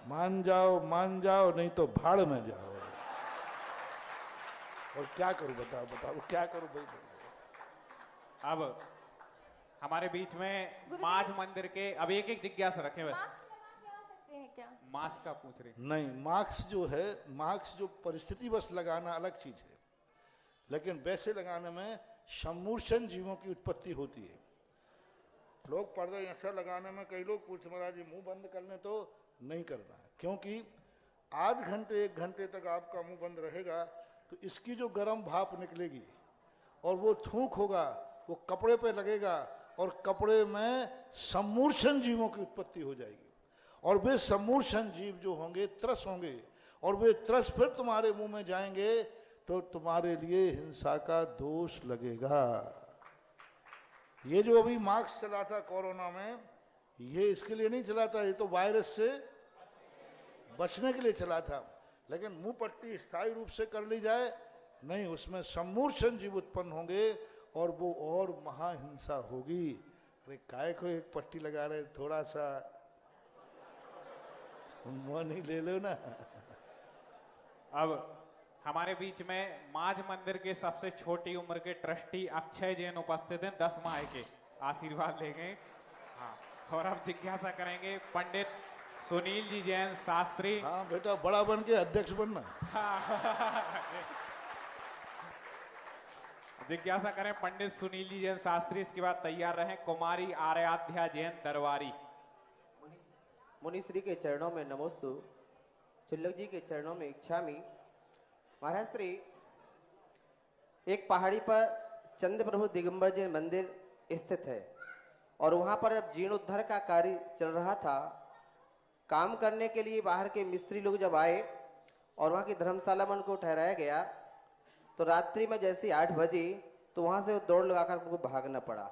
Speaker 2: मान जाओ, नहीं तो भाड़ में जाओ। और क्या करूं, बताओ क्या करूं भाई।
Speaker 4: अब हमारे बीच में माज मंदिर के, अब एक जिज्ञासा रखें बस।
Speaker 12: मास्क लगा के आ सकते हैं क्या?
Speaker 4: मास्क का पूछ रहे
Speaker 2: नहीं, मास्क जो है, मास्क जो परिस्थिति बस लगाना अलग चीज है, लेकिन वैसे लगाने में सम्मूर्छन जीवों की उत्पत्ति होती है। लोग पर्दा ऐसा लगाने में, कई लोग पूछते महाराज जी मुंह बंद करने, तो नहीं करना है, क्योंकि आध घंटे 1 घंटे तक आपका मुंह बंद रहेगा तो इसकी जो गर्म भाप निकलेगी और वो थूक होगा, वो कपड़े पे लगेगा, और कपड़े में सम्मूर्छन जीवों की उत्पत्ति हो जाएगी, और वे सम्मूर्छन जीव जो होंगे त्रस होंगे, और वे त्रस फिर तुम्हारे मुंह में जाएंगे तो तुम्हारे लिए हिंसा का दोष लगेगा। ये जो अभी मास्क चला था कोरोना में, ये इसके लिए नहीं चला था, ये तो वायरस से बचने के लिए चला था। लेकिन मुंह पट्टी स्थायी रूप से कर ली जाए, नहीं, उसमें सम्मूर्छन जीव उत्पन्न होंगे और वो और महाहिंसा होगी। अरे काय को एक पट्टी लगा रहे, थोड़ा सा मन ही ले लो ना।
Speaker 4: अब हमारे बीच में माज मंदिर के सबसे छोटी उम्र के ट्रस्टी अक्षय जैन उपस्थित हैं, 10 माह के, आशीर्वाद लेंगे। हाँ, और अब जिज्ञासा करेंगे पंडित सुनील जी जैन शास्त्री।
Speaker 2: हाँ बेटा, बड़ा बन के अध्यक्ष बनना।
Speaker 4: जिज्ञासा करें पंडित सुनील जी जैन शास्त्री, इसके बाद तैयार रहें कुमारी आर्याध्या जैन दरबारी।
Speaker 13: मुनिश्री के चरणों में नमोस्तु, चुल्लक जी के चरणों में इच्छामी। महाराज श्री, एक पहाड़ी पर चंद्र प्रभु दिगंबर जैन मंदिर स्थित है, और वहां पर अब जीर्णोद्धार का कार्य चल रहा था। काम करने के लिए बाहर के मिस्त्री लोग जब आए और वहां की धर्मशाला में उनको ठहराया गया, तो रात्रि में जैसे 8 बजे तो तो वहाँ से वो दौड़ लगाकर उनको भागना पड़ा,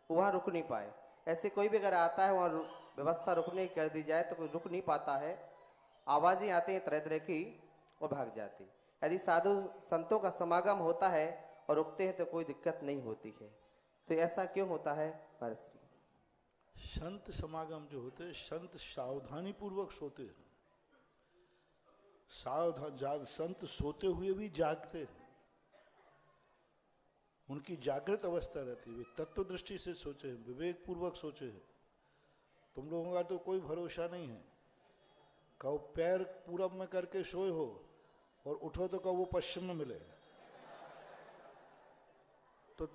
Speaker 13: वो वहाँ रुक नहीं पाए। ऐसे कोई भी अगर आता है वहाँ व्यवस्था रुकने की कर दी जाए तो कोई रुक नहीं पाता है, आवाज़ें आती हैं तरह तरह की और भाग जाती। यदि साधु संतों का समागम होता है और रुकते हैं तो कोई दिक्कत नहीं होती है। तो ऐसा क्यों होता है महाराज श्री?
Speaker 2: संत समागम जो होते हैं, संत सावधानी पूर्वक सोते हैं। संत सोते हुए भी जागते हैं, उनकी जागृत अवस्था रहती है, वे तत्व दृष्टि से सोचे हैं, विवेक पूर्वक सोचे हैं। तुम लोगों का तो कोई भरोसा नहीं है, कहो पैर पूरब में करके सोए हो और उठो तो कहो वो पश्चिम में मिले। तो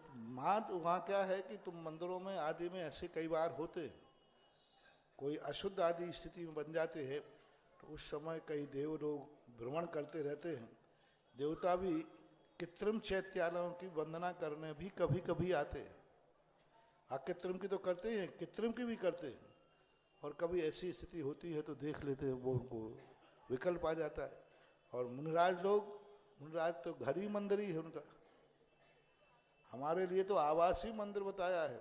Speaker 2: वहाँ क्या है कि तुम मंदिरों में आदि में ऐसे कई बार होते हैं, कोई अशुद्ध आदि स्थिति में बन जाते हैं, तो उस समय कई देव लोग भ्रमण करते रहते हैं। देवता भी कृत्रिम चैत्यालयों की वंदना करने भी कभी कभी आते हैं। अकृत्रिम की तो करते हैं, कृत्रिम की भी करते हैं, और कभी ऐसी स्थिति होती है तो देख लेते हैं, वो उनको विकल्प आ जाता है। और मुनिराज तो घर ही मंदिर ही है उनका। हमारे लिए तो आवासीय मंदिर बताया है।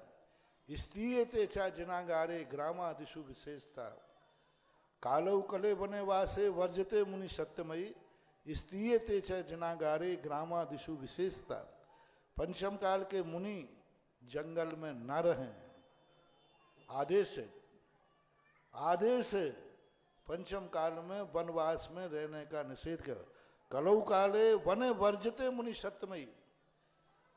Speaker 2: स्त्रीयते चा जनागारे ग्रामादिषु विशेषता कालौ कले बने वासे वर्जते मुनि सत्यमयी स्त्रीयते च जनागारे ग्रामादिषु विशेषता। पंचम काल के मुनि जंगल में न रहें, आदेश है पंचम काल में वनवास में रहने का निषेध कर। कलौ काले वने वर्जते मुनि सत्यमयी।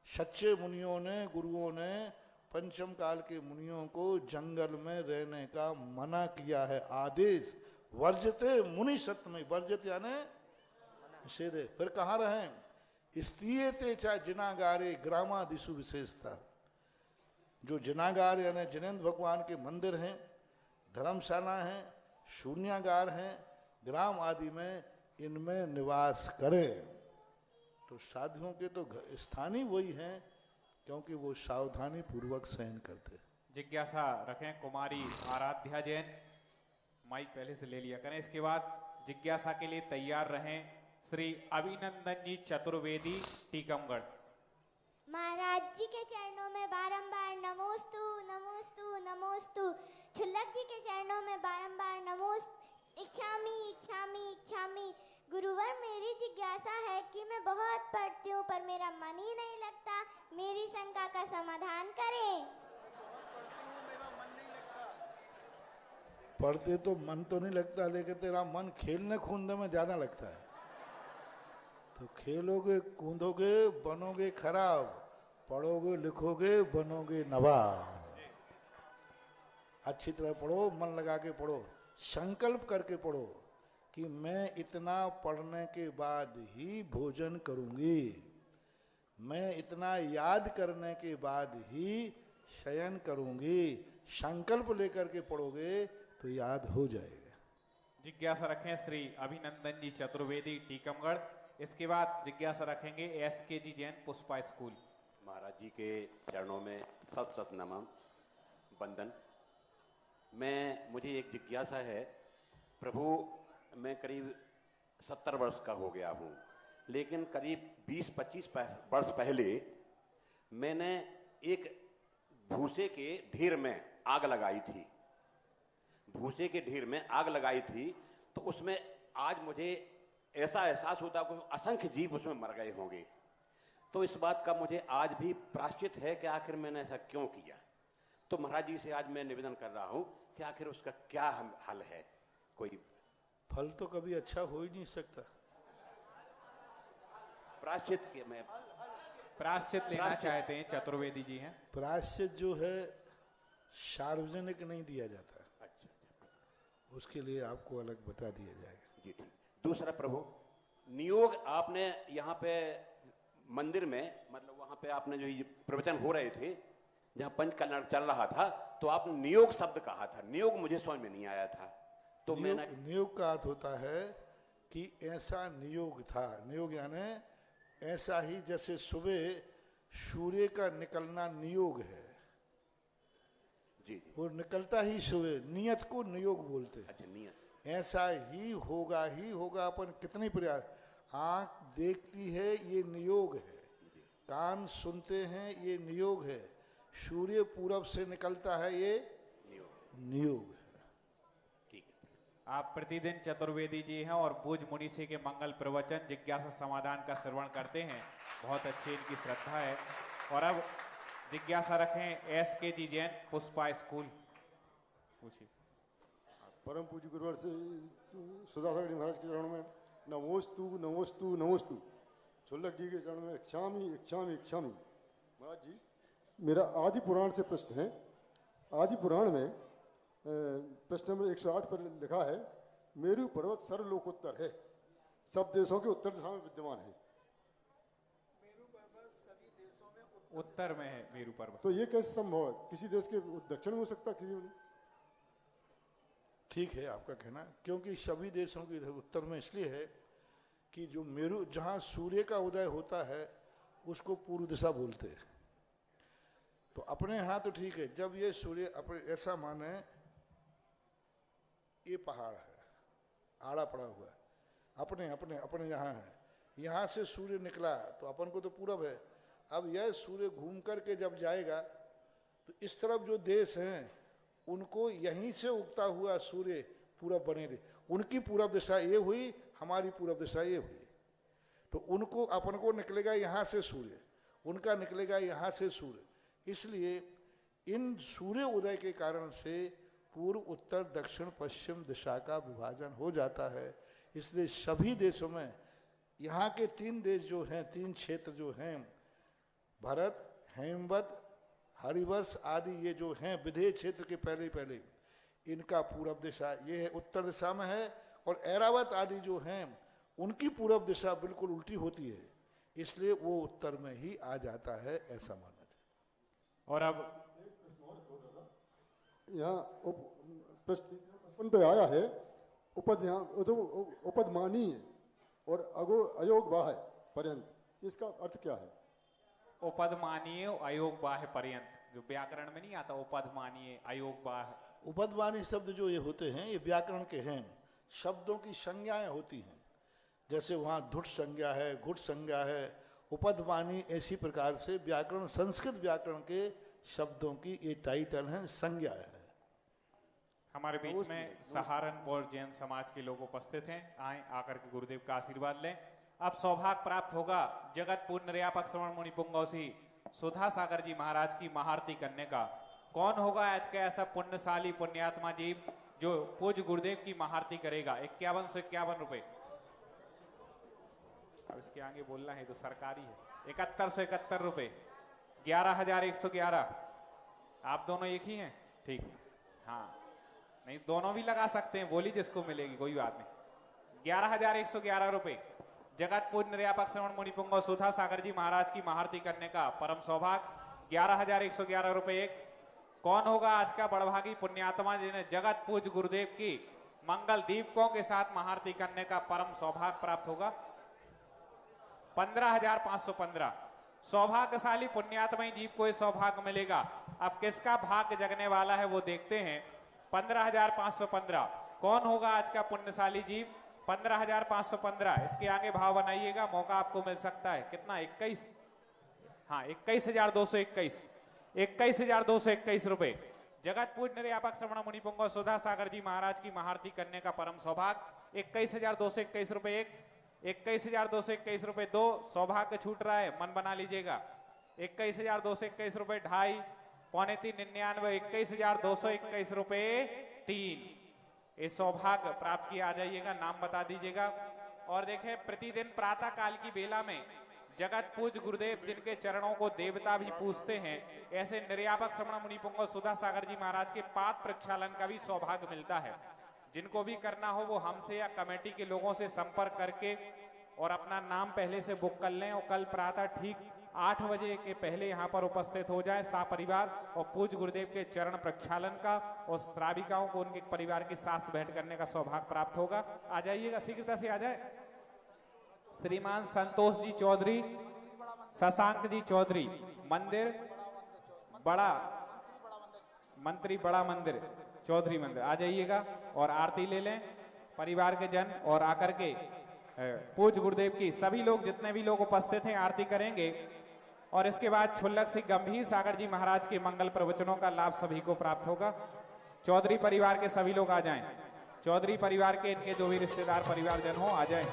Speaker 2: सच्चे मुनियों ने, गुरुओं ने पंचम काल के मुनियों को जंगल में रहने का मना किया है। आदेश वर्जते मुनि सत्यमयी, वर्जते यानी निषेध है। फिर कहाँ रहें? स्त्रीयते चा जिनागारे ग्रामादिषु विशेषता। जो जिनागार यानी जिनेन्द्र भगवान के मंदिर हैं, धर्मशाला हैं, शून्यागार हैं, ग्राम आदि में इनमें निवास करें। तो साधुओं के तो स्थान ही वही हैं, क्योंकि वो सावधानी पूर्वक शयन करते।
Speaker 4: जिज्ञासा रखें कुमारी आराध्या जैन, माइक पहले से ले लिया करें। इसके बाद जिज्ञासा के लिए तैयार रहें श्री अभिनंदन जी चतुर्वेदी टीकमगढ़।
Speaker 9: महाराज जी के चरणों में बारंबार नमोस्तु नमोस्तु नमोस्तु। छुल्लक जी के चरणों में बारंबार नमोस्तु। इच्छामी इच्छामी इच्छामी। गुरुवर, मेरी जिज्ञासा है कि मैं बहुत पढ़ती हूँ पर मेरा मन ही नहीं लगता, मेरी शंका का समाधान करें।
Speaker 2: पढ़ते तो मन तो नहीं लगता, लेकिन तेरा मन खेलने कूदने में ज्यादा लगता है। तो खेलोगे कूदोगे बनोगे खराब, पढ़ोगे लिखोगे बनोगे नवाब। अच्छी तरह पढ़ो, मन लगा के पढ़ो, संकल्प करके पढ़ो कि मैं इतना पढ़ने के बाद ही भोजन करूंगी, मैं इतना याद करने के बाद ही शयन करूंगी। संकल्प लेकर के पढ़ोगे तो याद हो जाएगा।
Speaker 4: जिज्ञासा रखें श्री अभिनंदन जी चतुर्वेदी टीकमगढ़। इसके बाद जिज्ञासा रखेंगे SK जी जैन पुष्पा स्कूल।
Speaker 14: महाराज जी के चरणों में सत सत नमन वंदन। मुझे एक जिज्ञासा है प्रभु। मैं करीब 70 वर्ष का हो गया हूँ, लेकिन करीब 20-25 वर्ष पहले मैंने एक भूसे के ढेर में आग लगाई थी। भूसे के ढेर में आग लगाई थी तो उसमें आज मुझे ऐसा एहसास होता है कि असंख्य जीव उसमें मर गए होंगे। तो इस बात का मुझे आज भी प्रायश्चित है कि आखिर मैंने ऐसा क्यों किया। तो महाराज जी से आज मैं निवेदन कर रहा हूं कि आखिर उसका क्या हल है। कोई
Speaker 2: फल तो कभी अच्छा हो ही नहीं सकता।
Speaker 14: प्रायश्चित के मैं
Speaker 4: प्रायश्चित लेना चाहते हैं, चतुर्वेदी जी हैं।
Speaker 2: प्रायश्चित जो है सार्वजनिक नहीं दिया जाता।
Speaker 14: अच्छा,
Speaker 2: उसके लिए आपको अलग बता दिया जाएगा।
Speaker 14: जी ठीक। दूसरा प्रभु, नियोग आपने यहाँ पे मंदिर में, मतलब वहाँ पे आपने जो ये प्रवचन हो रहे थे जहाँ पंच कल्याण चल रहा था, तो आपने नियोग शब्द कहा था। नियोग मुझे समझ में नहीं आया था। तो मैंने
Speaker 2: नियोग का अर्थ होता है कि ऐसा नियोग था। नियोग यानी ऐसा ही, जैसे सुबह सूर्य का निकलना नियोग है।
Speaker 14: जी।
Speaker 2: वो निकलता ही सुबह, नियत को नियोग बोलते हैं।
Speaker 14: अच्छा, नियत।
Speaker 2: ऐसा ही होगा अपन कितनी प्रयास, आंख देखती है ये नियोग है, कान सुनते हैं ये नियोग है, सूर्य पूरब से निकलता है ये नियोग है।
Speaker 4: आप प्रतिदिन चतुर्वेदी जी हैं और पूज मुनि से के मंगल प्रवचन जिज्ञासा समाधान का श्रवण करते हैं, बहुत अच्छी इनकी श्रद्धा है। और अब जिज्ञासा रखें SK जी जैन, पुष्पा स्कूल। पूछिए।
Speaker 15: परम पूज्य गुरुवर से सुधाकर जी महाराज के चरणों में नमोस्तु नमोस्तु नमोस्तु। छुल्लक जी के चरणों में इच्छामि इच्छामि इच्छामि। महाराज जी, मेरा आदि पुराण से प्रश्न है। आदि पुराण में प्रश्न नंबर 108 पर लिखा है, मेरु पर्वत सर्वलोकोत्तर है, सब देशों के उत्तर दिशा में विद्यमान है।
Speaker 3: मेरु पर्वत सभी देशों में
Speaker 4: उत्तर में है मेरु पर्वत।
Speaker 15: तो ये कैसे संभव है? किसी देश के दक्षिण में हो सकता, किसी में?
Speaker 2: ठीक है आपका कहना, क्योंकि सभी देशों के उत्तर में इसलिए है कि जो मेरु, जहां सूर्य का उदय होता है उसको पूर्व दिशा बोलते हैं। तो अपने यहाँ तो ठीक है, जब ये सूर्य अपने ऐसा माने ये पहाड़ है, आड़ा पड़ा हुआ है, अपने अपने अपने यहाँ है, यहाँ से सूर्य निकला तो अपन को तो पूरब है। अब यह सूर्य घूम करके जब जाएगा तो इस तरफ जो देश हैं उनको यहीं से उगता हुआ सूर्य पूरब बने दे। उनकी पूरब दिशा ये हुई, हमारी पूरब दिशा ये हुई, तो उनको अपन को निकलेगा यहाँ से सूर्य, उनका निकलेगा यहाँ से सूर्य। इसलिए इन सूर्य उदय के कारण से पूर्व उत्तर दक्षिण पश्चिम दिशा का विभाजन हो जाता है। इसलिए सभी देशों में यहाँ के 3 देश जो हैं, 3 क्षेत्र जो हैं, भरत, हेमवत, हरिवर्ष आदि, ये जो हैं विधेय क्षेत्र के पहले इनका पूरब दिशा ये है, उत्तर दिशा में है। और ऐरावत आदि जो हैं उनकी पूरब दिशा बिल्कुल उल्टी होती है, इसलिए वो उत्तर में ही आ जाता है, ऐसा माना जाए।
Speaker 4: और अब
Speaker 15: यहाँ प्रश्न पे आया है, उपद, यहाँ तो उपद मानी है और अगो अयोग बाह पर्यंत, इसका अर्थ क्या है?
Speaker 4: उपद मानिए अयोग बाह पर्यंत, जो व्याकरण में नहीं आता, उपद मानिए अयोग बाह।
Speaker 2: उपदवाणी शब्द जो ये होते हैं ये व्याकरण के हैं, शब्दों की संज्ञाएं होती हैं। जैसे वहाँ धुट संज्ञा है, घुट संज्ञा है, उपदवाणी, ऐसी प्रकार से व्याकरण, संस्कृत व्याकरण के शब्दों की ये टाइटल है, संज्ञा है।
Speaker 4: हमारे बीच में सहारनपुर जैन समाज के लोग उपस्थित हैं, आए आकर के गुरुदेव का आशीर्वाद लें। अब सौभाग्य प्राप्त होगा जगत पूर्ण निर्यापक श्रवण मुनि पुंगौसी सुधा सागर जी महाराज की महाआरती करने का। कौन होगा आज का ऐसा पुण्यशाली पुण्यात्मा जीव जो पूज्य गुरुदेव की महाआरती करेगा? 5151 रुपए। अब इसके आगे बोलना है तो सरकारी है। 7171 रुपए, 11111। आप दोनों एक ही हैं? ठीक, हाँ, नहीं दोनों भी लगा सकते हैं, बोली जिसको मिलेगी, कोई बात नहीं। 11111 रुपए जगत पूर्ण निर्यापक श्रवण मुनि पुंगव सुधा सागर जी महाराज की महाआरती करने का परम सौभाग्य। 11111 रुपए एक। कौन होगा आज का बड़भागी पुण्यात्मा जिन्हें जगत पूज्य गुरुदेव की मंगल दीपकों के साथ महाआरती करने का परम सौभाग्य प्राप्त होगा? 15,515। सौभाग्यशाली पुण्यात्मा जीव को सौभाग्य मिलेगा। अब किसका भाग्य जगने वाला है वो देखते हैं। 15,515 कौन होगा आज का पुण्यशाली जीव? 15,515। इसके आगे भाव बनाइएगा, मौका आपको मिल सकता है। कितना? 21, हाँ 21,221। 21,221 रुपए जगत पूज्य निर्यापक श्रवण मुनि पुंगव सुधा सागर जी महाराज की महाआरती करने का परम सौभाग्य। 21,221 रुपए एक, 21,221 रुपए दो। सौभाग्य छूट रहा है, मन बना लीजिएगा। 21,221 रुपए ढाई, 2.99, 21,221 रुपए 3। ये सौभाग्य प्राप्त किया, आ जाइएगा, नाम बता दीजिएगा। और देखें, प्रतिदिन प्रातः काल की बेला में जगत पूज्य गुरुदेव जिनके चरणों को देवता भी पूजते हैं, ऐसे निर्यापक श्रवण मुनि पुंगव सुधा सागर जी महाराज के पाद प्रक्षालन का भी सौभाग्य मिलता है। जिनको भी करना हो वो हमसे या कमेटी के लोगों से संपर्क करके और अपना नाम पहले से बुक कर लें, और कल प्रातः ठीक 8 बजे के पहले यहाँ पर उपस्थित हो जाए परिवार, और पूज्य गुरुदेव के चरण प्रक्षालन का और श्राविकाओं को उनके परिवार के साथ भेंट करने का सौभाग्य प्राप्त होगा। आ जाइएगा, शीघ्रता से आ जाए। श्रीमान संतोष जी चौधरी, शशांक जी चौधरी, मंदिर बड़ा मंत्री, बड़ा मंदिर, चौधरी मंदिर, आ जाइएगा और आरती ले लें परिवार के जन। और आकर के पूज्य गुरुदेव की सभी लोग, जितने भी लोग उपस्थित हैं, आरती करेंगे। और इसके बाद छुल्लक सिंह गंभीर सागर जी महाराज के मंगल प्रवचनों का लाभ सभी को प्राप्त होगा। चौधरी परिवार के सभी लोग आ जाएं। चौधरी परिवार के इनके जो भी रिश्तेदार परिवारजन हो आ जाएं।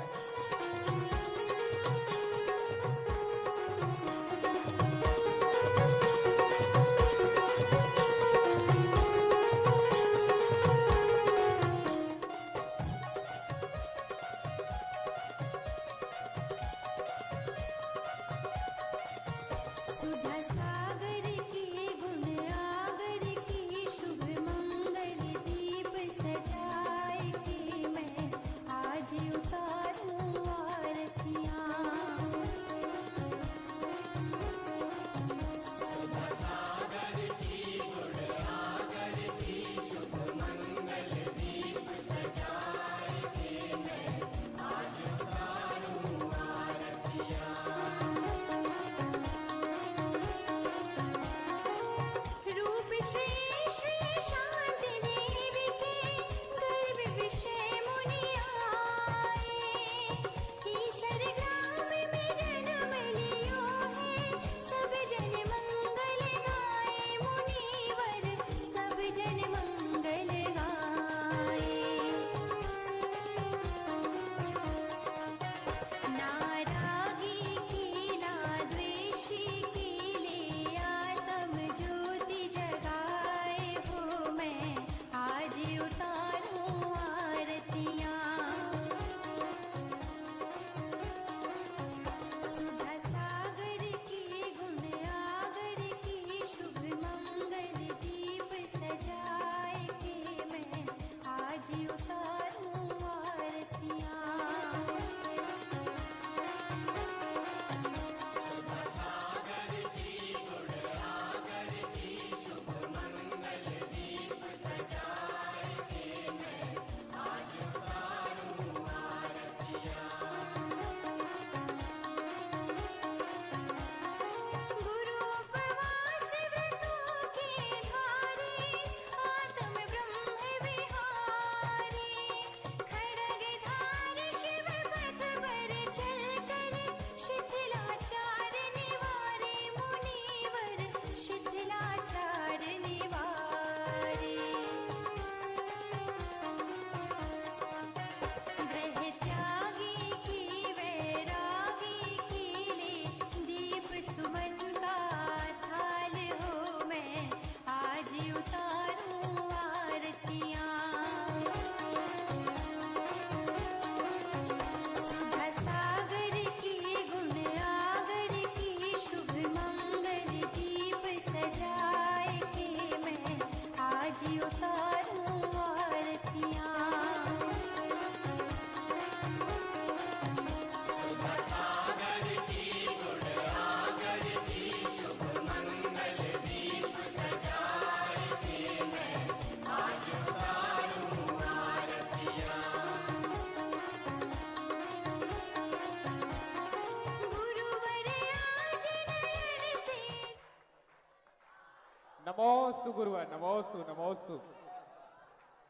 Speaker 4: नमोस्तु गुरुवर, नमोस्तु नमोस्तु।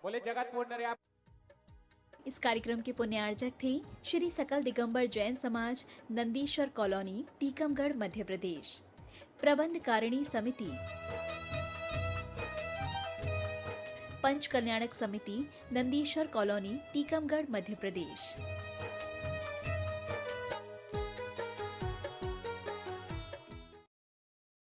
Speaker 4: बोले जगत पूर्ण।
Speaker 1: इस कार्यक्रम के पुण्यार्जक थे श्री सकल दिगंबर जैन समाज, नंदीश्वर कॉलोनी, टीकमगढ़, मध्य प्रदेश। प्रबंध कारिणी समिति, पंच कल्याणक समिति, नंदीश्वर कॉलोनी, टीकमगढ़, मध्य प्रदेश।